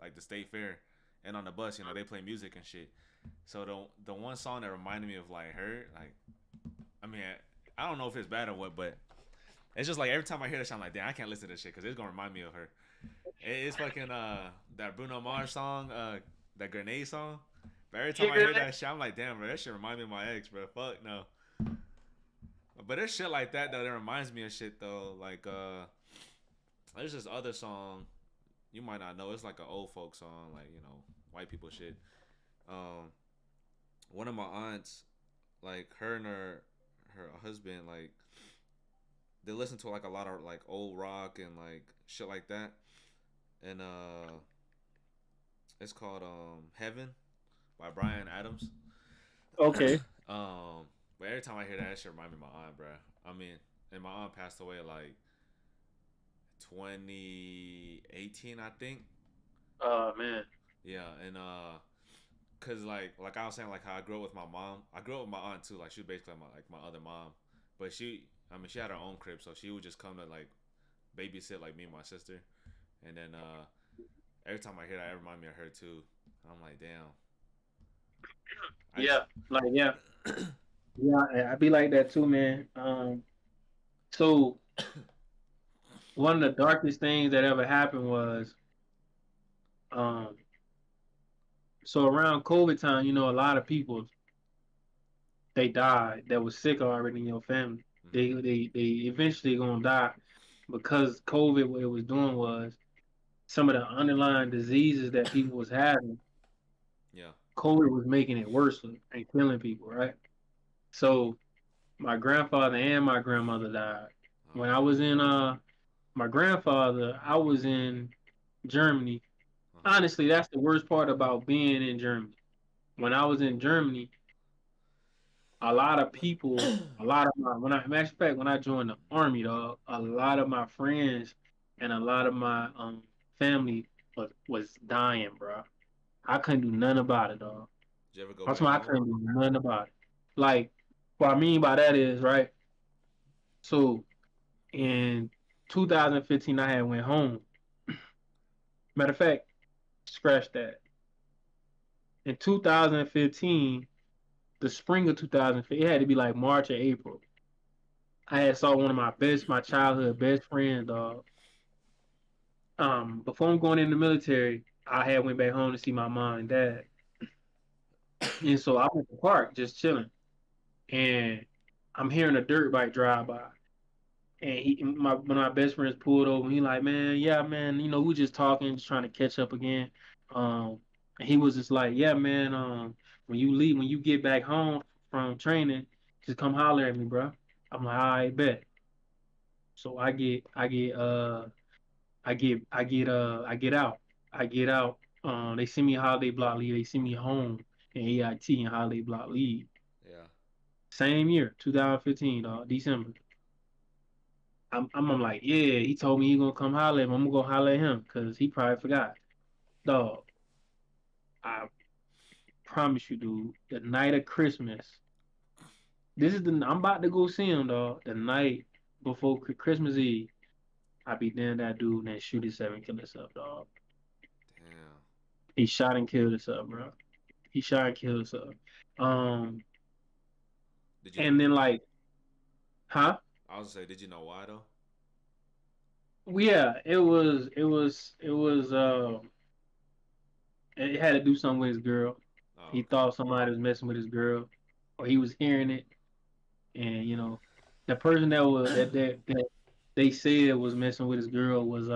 like the state fair, and on the bus, you know, they play music and shit. So the one song that reminded me of like her, like I mean, I don't know if it's bad or what, but it's just like every time I hear that shit, I'm like, damn, I can't listen to this shit because it's gonna remind me of her. It's fucking that Bruno Mars song, that Grenade song. But every time I hear that shit, I'm like, damn, bro, that shit remind me of my ex, bro. Fuck no. But there's shit like that though that reminds me of shit though. Like there's this other song you might not know. It's like an old folk song, like you know, white people shit. Um, one of my aunts, like her and her husband, like they listen to like a lot of like old rock and like shit like that. And it's called Heaven by Brian Adams. Okay. But every time I hear that, that shit remind me of my aunt, bro. I mean, and my aunt passed away like 2018, I think. Oh man. Yeah, and cause like I was saying, like how I grew up with my mom. I grew up with my aunt too. Like she was basically my other mom, but I mean, she had her own crib, so she would just come to like babysit like me and my sister. And then every time I hear that, it remind me of her too. I'm like, damn. I just Yeah. Like yeah. Yeah. I be like that too, man. So one of the darkest things that ever happened was um. So around COVID time, you know, a lot of people they died that was sick already in your family. mm-hmm. They eventually gonna die because COVID. What it was doing was some of the underlying diseases that people was having. Yeah. COVID was making it worse and killing people, right? So my grandfather and my grandmother died. When I Okay. was in my grandfather, I was in Germany. Uh huh. Honestly, that's the worst part about being in Germany. When I was in Germany, a lot of people, a lot of my when I matter of fact, when I joined the army, dog, a lot of my friends and a lot of my family was dying, bro. I couldn't do nothing about it, dog. Did you ever go That's back why I home? couldn't do nothing about it. Like, what I mean by that is, right? So in 2015, I had went home. Matter of fact, scratch that. In 2015, the spring of 2015, it had to be like March or April. I had saw one of my childhood best friends, dog. Before I'm going in the military, I had went back home to see my mom and dad, and so I went to the park just chilling, and I'm hearing a dirt bike drive by, and one of my best friends pulled over. He like, man, yeah, man, you know, we just talking, just trying to catch up again. And he was just like, yeah, man, when you get back home from training, just come holler at me, bro. I'm like, all right, bet. So I get out. I get out. They send me holiday block leave. They send me home in AIT and holiday block leave. Yeah. Same year, 2015, dog, December. I'm like, yeah, he told me he gonna come holler at him. I'm gonna go holler at him because he probably forgot. Dog, I promise you, dude, the night of Christmas, I'm about to go see him, dog. The night before Christmas Eve, I be damn that dude and shoot himself and kill himself, dog. Damn. He shot and killed himself, bro. He shot and killed himself. Um, Did you know? and then like, huh? I was gonna say, did you know why though? Yeah, it had to do something with his girl. Oh, He okay. thought somebody was messing with his girl, or he was hearing it, and you know, the person that they said was messing with his girl was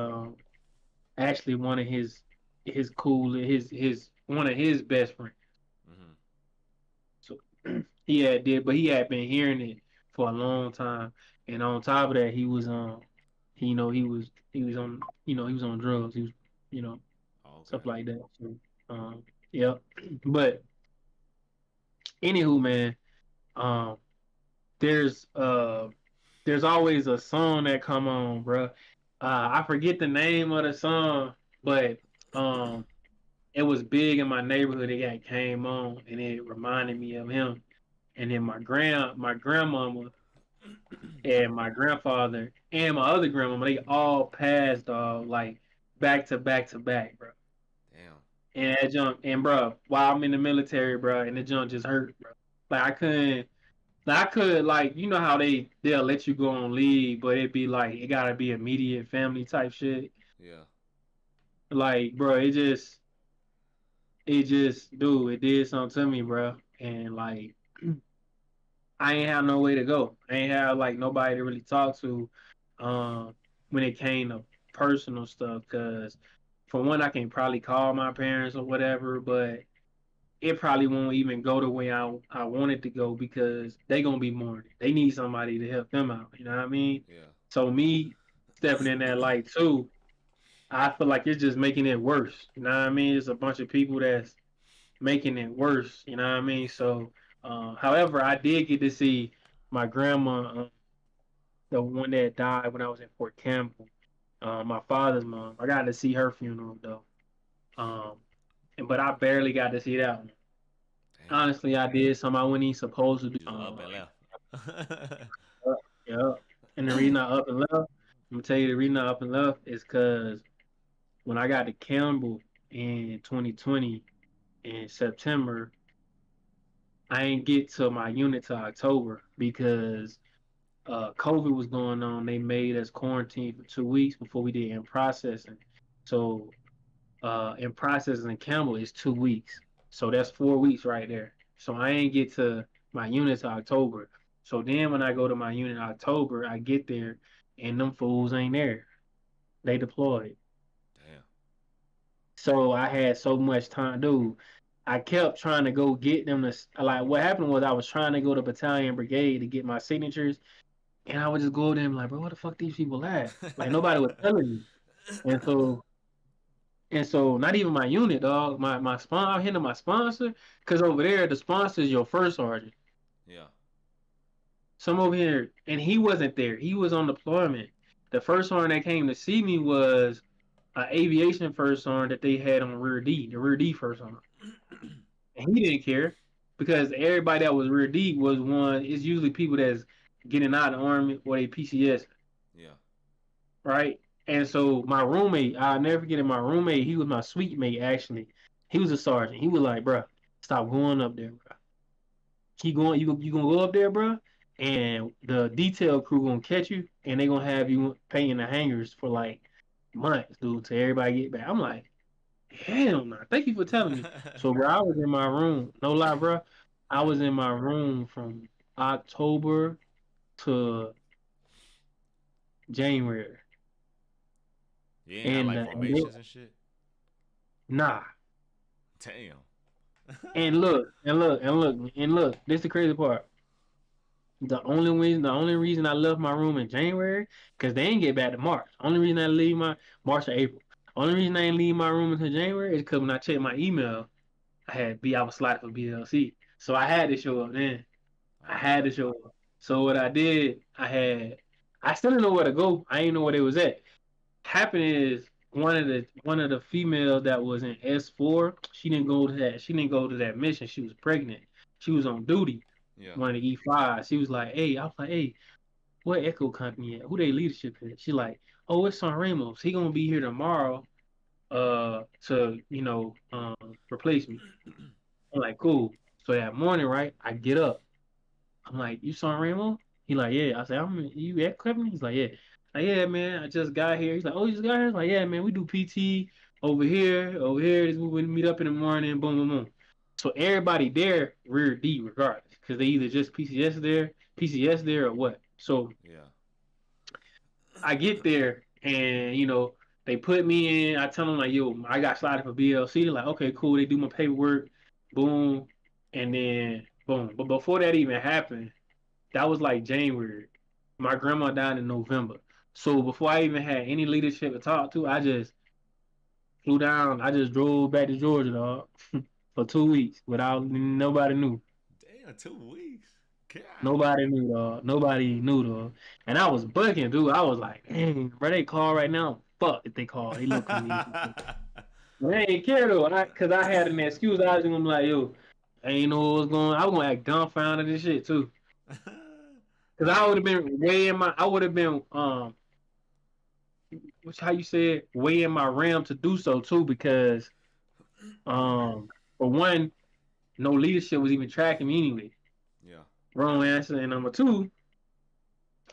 actually one of his one of his best friends. Mhm. So he had did, but he had been hearing it for a long time, and on top of that, he, you know, he was on, you know, he was on drugs. He was, you know, Oh, okay. stuff like that. So, yeah. But anywho, man, um, there's uh, there's always a song that come on, bro. I forget the name of the song, but um, it was big in my neighborhood. It got came on, and it reminded me of him. And then my grandmama and my grandfather and my other grandmama, they all passed like back to back to back, bro. And that junk, and bro, while I'm in the military, bro, and the junk just hurt, bro. Like I couldn't, like I could, like you know how they'll let you go on leave, but it be like it gotta be immediate family type shit. Yeah. Like, bro, dude, it did something to me, bro, and like I ain't have no way to go. I ain't have like nobody to really talk to, um, when it came to personal stuff. Cause for one, I can probably call my parents or whatever, but it probably won't even go the way I want it to go because they gonna be mourning. They need somebody to help them out. You know what I mean? Yeah. So me stepping in that light too, I feel like it's just making it worse. You know what I mean? It's a bunch of people that's making it worse. You know what I mean? So, however, I did get to see my grandma, the one that died when I was in Fort Campbell. My father's mom. I got to see her funeral though. Um, but I barely got to see that one. Damn. Honestly, I did something I wasn't even supposed to do. Just up and left. Yeah. And the reason I up and left, I'm gonna tell you the reason I up and left is because when I got to Campbell in 2020 in September, I ain't get to my unit till October because COVID was going on. They made us quarantine for 2 weeks before we did in processing. So in processing in Campbell is 2 weeks. So that's 4 weeks right there. So I ain't get to my unit till October. So then when I go to my unit in October, I get there and them fools ain't there. They deployed. Damn. So I had so much time, dude. I kept trying to go get them to like. What happened was I was trying to go to battalion brigade to get my signatures, and I would just go over there and be like, bro, what the fuck these people at? Like nobody was telling me. And so not even my unit, dog. My sponsor, I'm hitting my sponsor, cause over there the sponsor is your first sergeant. Yeah. So I'm over here, and he wasn't there. He was on deployment. The first sergeant that came to see me was an aviation first sergeant that they had on rear D, the rear D first sergeant, and he didn't care because everybody that was rear D was one. It's usually people that's getting out of the army or they PCS, Yeah. right? And so my roommate, I'll never forget it. My roommate, he was my suite mate actually. He was a sergeant. He was like, bro, stop going up there, bro. Keep going. You gonna go up there, bro, and the detail crew gonna catch you, and they gonna have you painting the hangars for like months, dude, till everybody get back. I'm like, hell no. Thank you for telling me. So, bro, I was in my room. No lie, bro. I was in my room from October to January, You ain't have and like formations and shit. nah. Damn. And look, and look, and look, and look. This the crazy part. The only reason I left my room in January, because they ain't get back to March. Only reason I leave my March or April. Only reason I ain't leave my room until January is because when I checked my email, I was slotted for BLC. So I had to show up then. I Oh, had to show up. So what I did, I still didn't know where to go. I didn't know where they was at. Happened is one of the females that was in S4, she didn't go to that. She didn't go to that mission. She was pregnant. She was on duty. yeah. One of the E5. She was like, "Hey," I was like, "Hey, what Echo company at? Who they leadership is?" She like, "Oh, it's Son Ramos. He gonna be here tomorrow. To replace me." I'm like, "Cool." So that morning, right? I get up. I'm like, "You Son Ramos?" He like, "Yeah." I said, "You at company?" He's like, "Yeah." Like, "Yeah, man. I just got here." He's like, "Oh, you just got here?" I was like, "Yeah, man. We do PT over here. Over here. This is when we meet up in the morning. Boom, boom, boom." So everybody there rear D regardless, because they either just PCS there, or what. So Yeah. I get there and they put me in. I tell them like, "Yo, I got slotted for BLC." They're like, "Okay, cool." They do my paperwork, boom, and then boom. But before that even happened, that was like January. My grandma died in November. So before I even had any leadership to talk to, I just flew down. I just drove back to Georgia, dog, for 2 weeks without nobody knew. Damn, 2 weeks. God. Nobody knew, dog. Nobody knew, dog. And I was bugging, dude. I was like, dang, bro, they call right now. Fuck if they call. They look at me. But they ain't care though, cause I had an excuse. I was gonna be like, yo, I ain't know what was going on. I was gonna act dumbfounded and shit too. Cause I Nah. would have been way in my, I would have been, which how you said, way in my realm to do so too, because For one, no leadership was even tracking me anyway. Yeah. Wrong answer. And number two,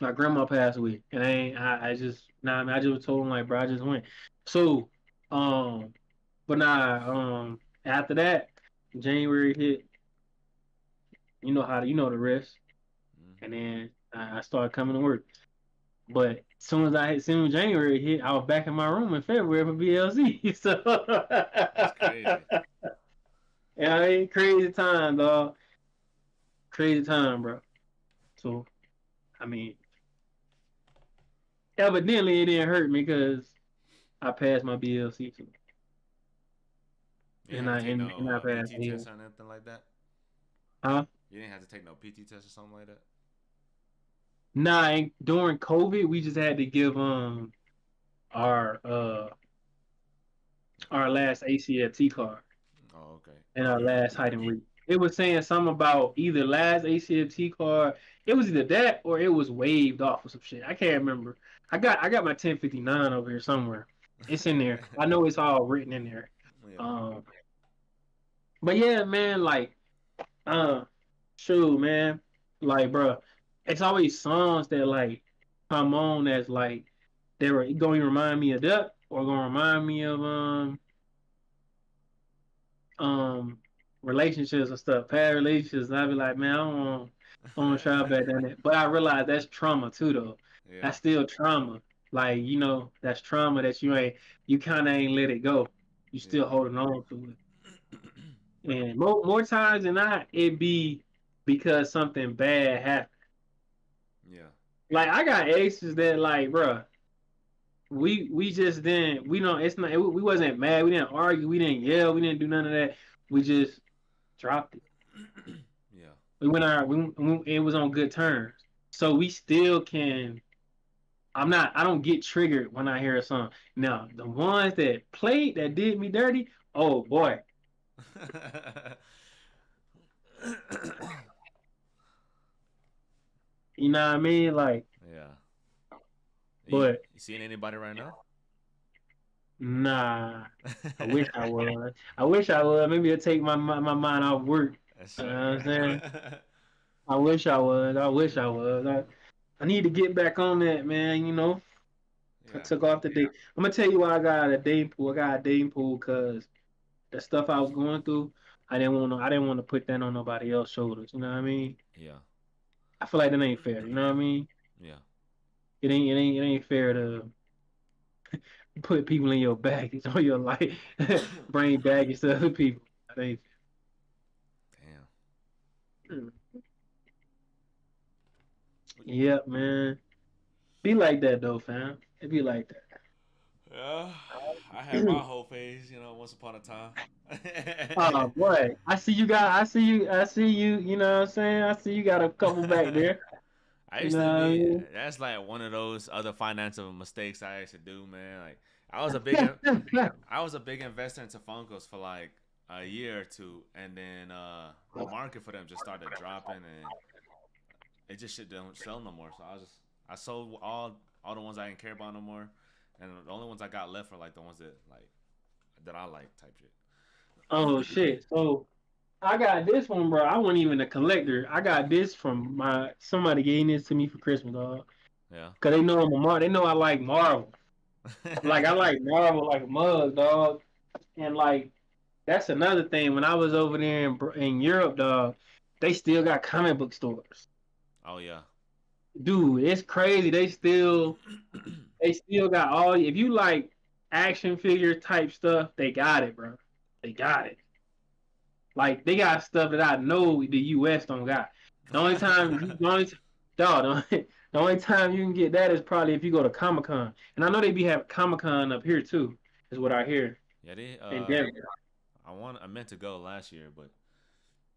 my grandma passed away, and I just nah. I mean, I just told him like, bro, I just went. So, but nah. After that, January hit. You know the rest, and Hmm. then I started coming to work. But soon as January hit, I was back in my room in February for BLC. So, That's crazy. yeah, I mean, crazy time, dog. Crazy time, bro. So, I mean, evidently it didn't hurt me because I passed my BLC too, You didn't have to take and no I passed PT here. test or anything like that. Huh? You didn't have to take no PT test or something like that. Nah, during COVID, we just had to give our our last ACLT card Oh, okay. and our last height and weight. It was saying something about either last ACLT card. It was either that or it was waived off or some shit. I can't remember. I got my 1059 over here somewhere. It's in there. I know it's all written in there. Yeah. Um, but yeah, man, like, uh, shoot, man, like, bro, it's always songs that like come on as like they were going to remind me of that or going to remind me of um relationships and stuff, past relationships. And I'd be like, man, I don't want to try back down there. But I realize that's trauma too, though. Yeah. That's still trauma. Like, that's trauma that you kind of ain't let it go. You still Yeah. holding on to it. And more times than not, it be because something bad happened. Yeah. Like I got exes that like, bruh, we just didn't we don't it's not we wasn't mad, we didn't argue, we didn't yell, we didn't do none of that. We just dropped it. Yeah. We went our it was on good terms. So we still can. I don't get triggered when I hear a song. Now the ones that played that did me dirty, oh boy. You know what I mean? Like, Yeah. You, but you seeing anybody right now? nah. I wish I was. I wish I would. Maybe it'll take my mind off work. Yes, You know sir. what I'm saying? I wish I was. I wish I was. I need to get back on that, man. I Yeah. took off the day. I'm gonna tell you why I got a dating pool. I got a dating pool because the stuff I was going through, I didn't want to put that on nobody else's shoulders. You know what I mean? Yeah. I feel like that ain't fair. You know what I mean? Yeah. It ain't fair to put people in your baggage or your life, bring baggage to other people. That ain't Damn. fair. Yep, man. Be like that though, fam. It be like Yeah. I had my that. whole phase, once upon a time. Oh boy, I see you. You know what I'm saying? I see you got a couple back there. I You used to know be. what That's like one of those other financial mistakes I used to do, man. Like I was a big, I mean? I was a big investor into Funkos for like a year or two, and then the market for them just started dropping, and it just shit don't sell no more. So I sold all the ones I didn't care about no more, and the only ones I got left are like the ones that I like type shit. Oh shit! So I got this one, bro. I wasn't even a collector. I got this from my somebody gave this to me for Christmas, dog. Yeah. Cause they know I'm a They know I like Marvel. Like I like Marvel like a mug, dog. And like that's another thing. When I was over there in Europe, dog, they still got comic book stores. Oh yeah. Dude, it's crazy. They still got all. If you like action figure type stuff, they got it, bro. They got it. Like they got stuff that I know the U.S. don't got. The only time, the only, dog, the only time you can get that is probably if you go to Comic Con, and I know they be having Comic Con up here too. Is what I hear Yeah, they in Denver. I meant to go last year, but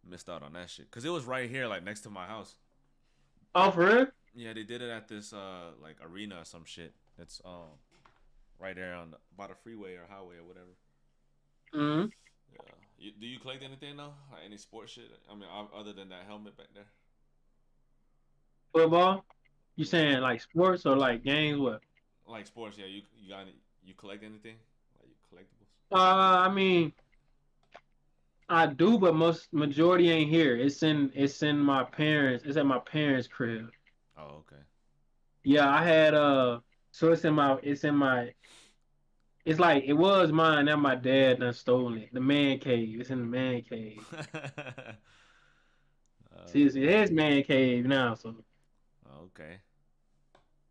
missed out on that shit. Cause it was right here, like next to my house. Oh, for real? Yeah, they did it at this like arena or some shit. It's right there by the freeway or highway or whatever. Mm-hmm. Yeah. Do you collect anything though? Like any sports shit? I mean, other than that helmet back there. Football? You Yeah. saying like sports or like games? What? Like sports, yeah. You collect anything? Like collectibles? I mean, I do, but most majority ain't here. It's in my parents. It's at my parents' crib. Oh, okay. Yeah, I had so it's in my it's like it was mine. Now my dad done stolen it. The man cave. It's in the man cave. See, it's Okay. his man cave now. So Okay.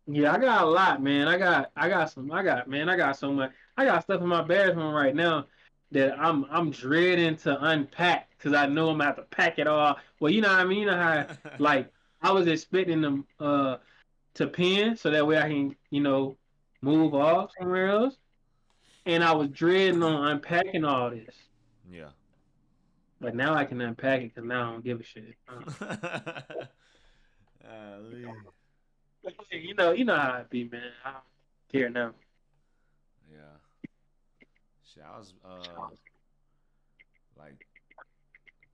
yeah, I got a lot, man. I got so much. I got stuff in my bathroom right now that I'm dreading to unpack because I know I'm gonna have to pack it all. Well, you know what I mean. You know how like I was expecting them to pin so that way I can move off somewhere else, and I was dreading on unpacking all this. Yeah. But now I can unpack it because now I don't give a shit. Golly. You know how it be, man. I don't care now. Yeah. Shit, I was like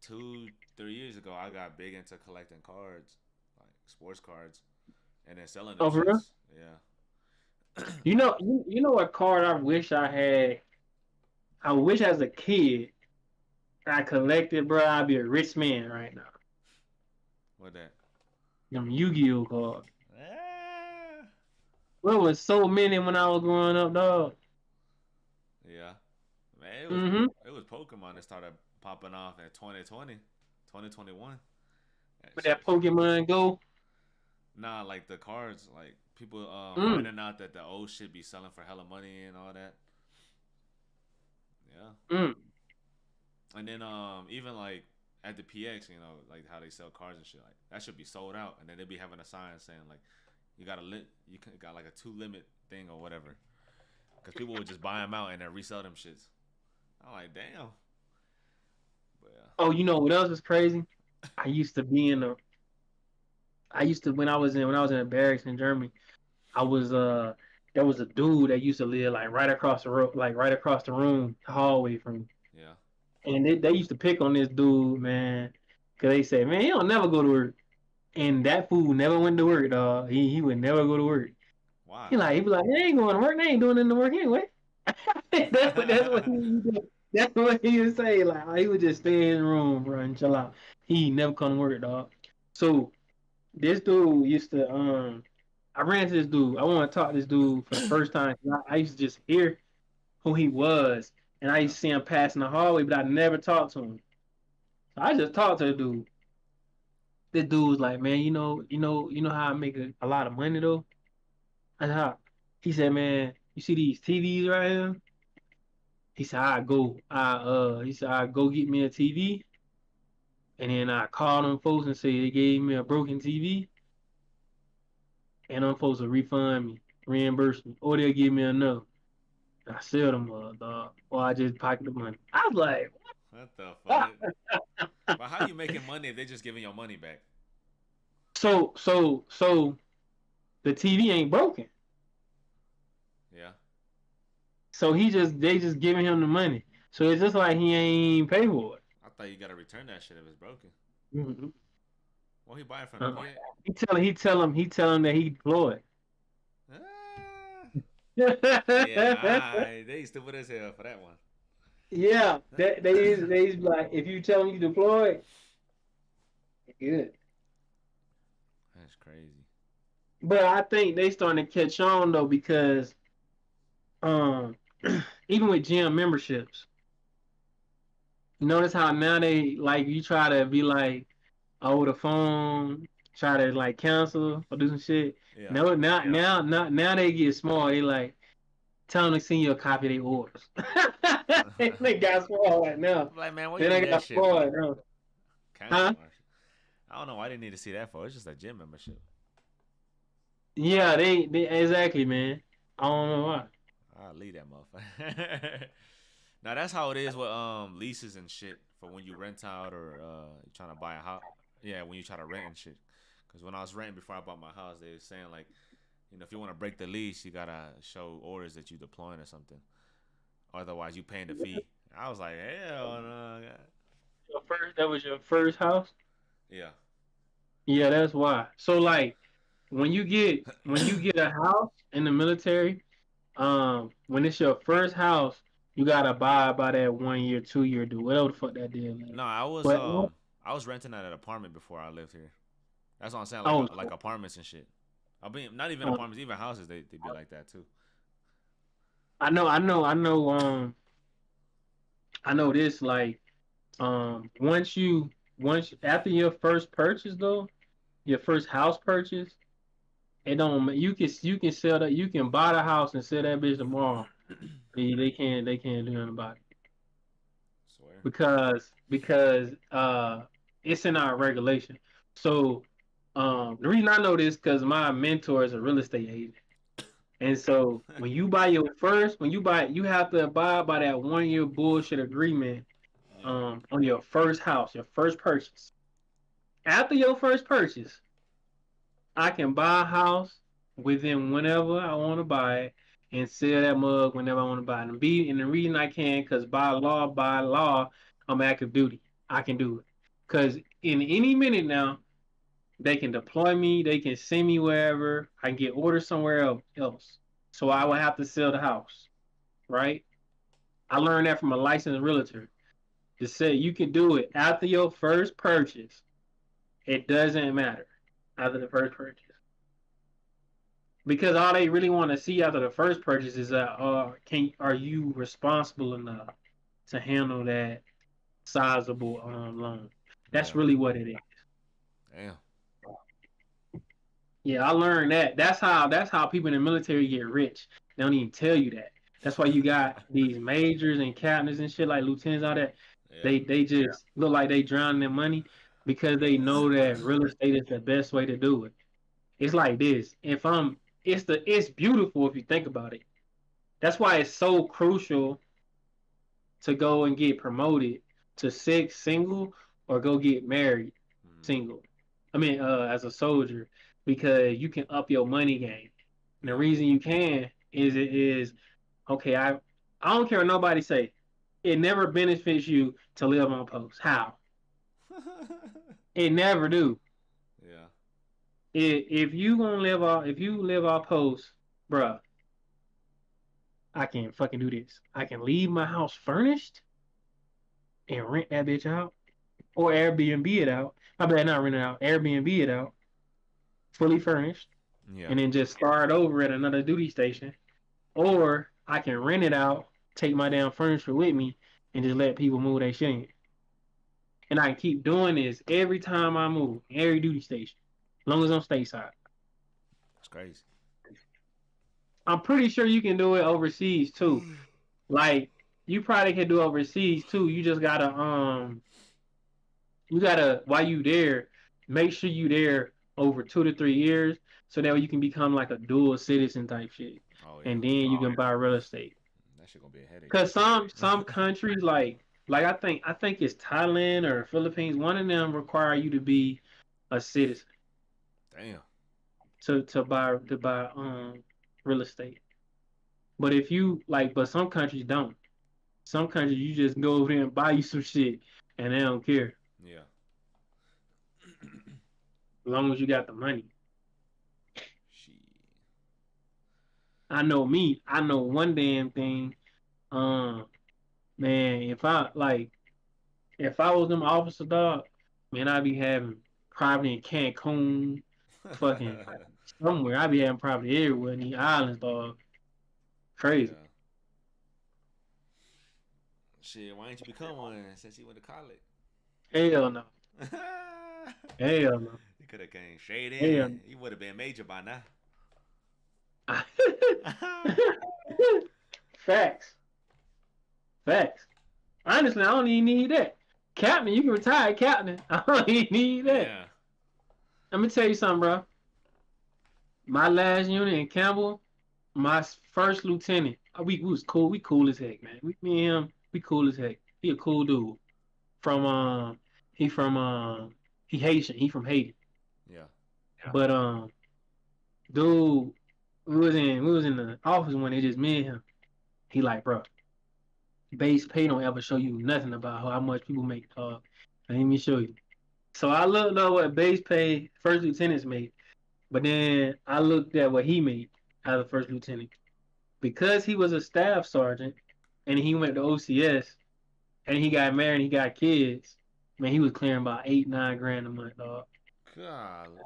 2, 3 years ago. I got big into collecting cards, like sports cards, and then selling them Oh, for real? shits. Yeah. You know what card I wish I had? I wish as a kid I collected, bro. I'd be a rich man right now. What that? Them Yu-Gi-Oh cards. Ah. There was so many when I was growing up, dog. Yeah. Man, it was Mm-hmm. it was Pokemon that started popping off in 2020, 2021. That With shit that was Pokemon Go. nah, like the cards, like people Mm. finding out that the old shit be selling for hella money and all that. Yeah. Mm. And then even like at the PX, like how they sell cars and shit, like that should be sold out, and then they be having a sign saying like got like a two limit thing or whatever, because people would just buy them out and then resell them shits. I'm like, damn. But Oh, you know what else is crazy? I used to be in the. I used to when I was in the barracks in Germany. I was there was a dude that used to live like right across the road, like right across the room, hallway from me. yeah, And they used to pick on this dude, man, because they say, man, he don't never go to work. And that fool never went to work, dog. He would never go to work. why? He be like, they ain't going to work. They ain't doing nothing to work anyway. That's what he would say. Like he would just stay in his room, bro, and chill out. He never come to work, dog. So this dude used to I ran into this dude. I want to talk to this dude for the first time. I used to just hear who he was, and I Yeah, used to see him passing the hallway, but I never talked to him. So I just talked to the dude. This dude was like, man, you know how I make a lot of money though. And how he said, man, you see these TVs right here? He said I go get me a TV, and then I called them folks and say they gave me a broken TV, and them folks will refund me, reimburse me, or they'll give me another. I sell them, dog, or I just pocket the money. I was like, what the fuck? ah. But how you making money if they just giving your money back? So the TV ain't broken. Yeah, So they just giving him the money. So it's just like he ain't pay for it. I thought you gotta return that shit if it's broken. Mm-hmm. Well, he buying from the PX. He tell him that he deployed. Ah, Yeah, yeah, they stupid as hell for that one. they like if you tell him you deployed, good. That's crazy. But I think they starting to catch on though because um even with gym memberships, you notice how now they like you try to be like over the phone, try to like cancel or do some shit. Yeah, No, now they get small. They like tell them to send you a copy of their orders. They got small right now. I'm like, man, why you Then they need that got shit small for? right now. Cancel Huh? my shit. I don't know why they need to see that for. It's just a gym membership. Yeah, they exactly, man. I don't know why. I'll leave that motherfucker. Now that's how it is with leases and shit for when you rent out or you trying to buy a house. Yeah, when you try to rent and shit. Because when I was renting before I bought my house, they were saying like, if you want to break the lease, you gotta show orders that you deploying or something. Otherwise, you paying the fee. I was like, hell no. That was your first house? Yeah. Yeah, that's why. So like when you get a house in the military, when it's your first house, You gotta abide by that 1 year, 2 year, do whatever the fuck that deal is. No, But I was renting at an apartment before I lived here. That's what I'm saying, oh, like apartments and shit. I mean, not even um, apartments, even houses. They be like that too. I know this. Like, once after your first purchase though, your first house purchase, it don't. You can sell that. You can buy the house and sell that bitch tomorrow. They can't do nothing about it Swear. because it's in our regulation. So the reason I know this because my mentor is a real estate agent. And so when you buy, you have to abide by that 1 year bullshit agreement Yeah. on your first house, your first purchase. After your first purchase, I can buy a house within whenever I want to buy it and sell that mug whenever I want to buy it. And the reason I can, because by law, I'm active duty. I can do it. Because in any minute now, they can deploy me, they can send me wherever, I can get orders somewhere else. So I would have to sell the house, right? I learned that from a licensed realtor. To say you can do it after your first purchase, it doesn't matter after the first purchase. Because all they really want to see after the first purchase is that are you responsible enough to handle that sizable loan? That's Yeah. really what it is. Damn. Yeah, I learned that. That's how people in the military get rich. They don't even tell you that. That's why you got these majors and captains and shit like lieutenants, all that. Yeah. They just look like they drown their money because they know that real estate is the best way to do it. It's like this. It's beautiful if you think about it. That's why it's so crucial to go and get promoted to six single or go get married Mm. single. I mean, as a soldier, because you can up your money game. And the Yeah. reason you can is it is okay. I don't care what nobody say. It never benefits you to live on post. How? It never do. Yeah. If you live off post, bruh, I can fucking do this. I can leave my house furnished and rent that bitch out, or Airbnb it out. I better not rent it out. Airbnb it out, fully furnished, Yeah. and then just start over at another duty station. Or I can rent it out, take my damn furniture with me, and just let people move their shit in. And I can keep doing this every time I move, every duty station, as long as I'm stateside. That's crazy. I'm pretty sure you can do it overseas too. Like you probably can do overseas too. You gotta while you there, make sure you there over 2 to 3 years, so that way you can become like a dual citizen type shit, Oh yeah. and then you can buy real estate. That shit gonna be a headache. Cause some countries like I think it's Thailand or Philippines. One of them require you to be a citizen Damn. to buy real estate. But if you like, but some countries don't. Some countries you just go over there and buy you some shit, and they don't care Yeah. as long as you got the money. Shit. I know me. I know one damn thing. Um, man, if I was them officer dog, man, I'd be having private in Cancun, fucking somewhere. I'd be having private everywhere in the islands, dog. Crazy. Yeah. Shit. Why ain't you become one since you went to college? Hell no. Hell no. You could have came straight Hell in. You would have been major by now. no. Facts. Facts. Honestly, I don't even need that. Captain, you can retire captain. I don't even need that. Yeah. Let me tell you something, bro. My last unit in Campbell, my first lieutenant, we was cool. We cool as heck, man. Me and him, we cool as heck. He a cool dude. From he from he Haitian. He from Haiti. Yeah. But dude, we was in the office when it just me and him. He like, bro, base pay don't ever show you nothing about how much people make. Let me show you. So I looked up what base pay first lieutenants made, but then I looked at what he made as a first lieutenant. Because he was a staff sergeant, and he went to OCS, and he got married, and he got kids. Man, he was clearing about 8, 9 grand a month, dog. Golly.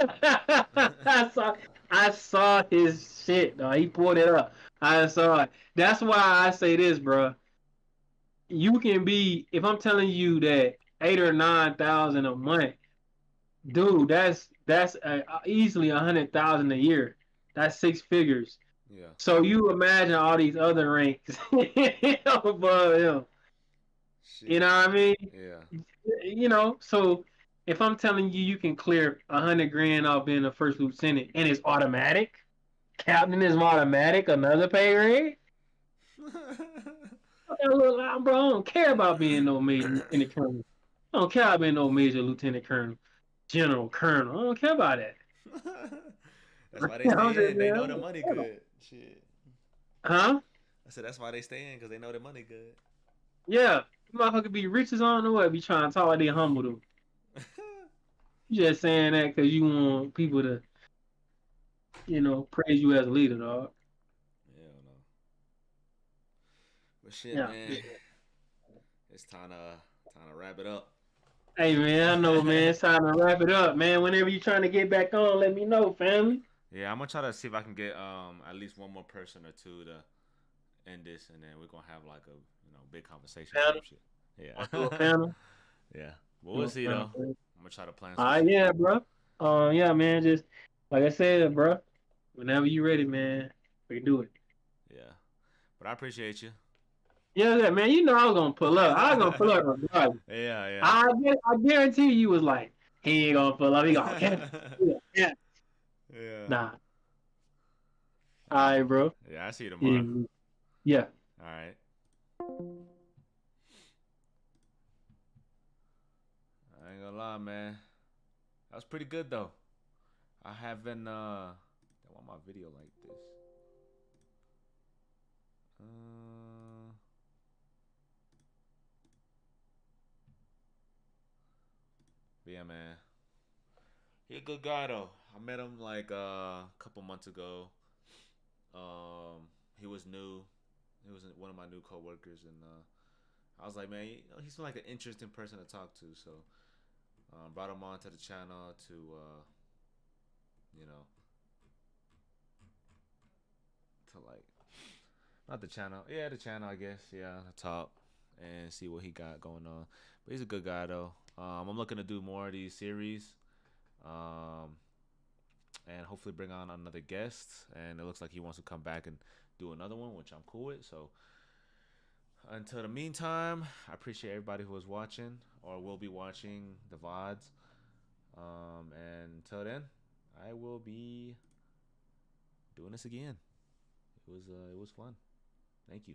I saw, I saw his shit, dog. He pulled it up. I saw it. That's why I say this, bro. You can be if I'm telling you that 8 or 9 thousand a month, dude. That's easily 100,000 a year. That's 6 figures. Yeah. So you imagine all these other ranks above him. You know Shit. what I mean? Yeah. So if I'm telling you you can clear 100 grand off being a first lieutenant and it's automatic, captain is automatic, another pay grade. Look, bro, I don't care about being no major lieutenant colonel. I don't care about being no major lieutenant colonel, general colonel. I don't care about that. That's why they I'm stay just in. They saying, know the money good. Shit. huh? I said that's why they stay in because they know the money good. Yeah, motherfucker be rich as I don't know what, be trying to talk like they humble them. You just saying that because you want people to, praise you as a leader, dog. Hell no. But shit, Yeah. man, it's time to wrap it up. Hey man, I know, man. It's time to wrap it up, man. Whenever you trying to get back on, let me know, family. Yeah, I'm gonna try to see if I can get at least one more person or two to end this, and then we're gonna have like a big conversation Panel. type shit. Want to do a Yeah, panel? yeah. But Do we'll a see panel. though. I'm gonna try to plan All some right, shit. yeah, bro. Yeah, man. Just like I said, bro. Whenever you ready, man, we can do it. Yeah, but I appreciate you. Yeah, yeah, man. You know I was gonna pull up. I was gonna pull up regardless. Yeah, yeah. I guarantee you was like, he ain't gonna pull up. He gonna cancel. Yeah, yeah. Yeah. Nah. All All right, right. bro. Yeah, I see you tomorrow. Yeah. Yeah. All right. I ain't gonna lie, man. That was pretty good though. I haven't I want my video like this. But yeah, man. He a good guy though. I met him like a couple months ago. He was new. He was one of my new coworkers, and I was like, man, he's like an interesting person to talk to. So brought him onto the channel to, you know, to like not the channel, yeah, the channel, I guess, yeah, to talk and see what he got going on. But he's a good guy though. I'm looking to do more of these series. Um, and hopefully bring on another guest. And it looks like he wants to come back and do another one, which I'm cool with. So until the meantime, I appreciate everybody who is watching or will be watching the VODs. And until then, I will be doing this again. It was fun. Thank you.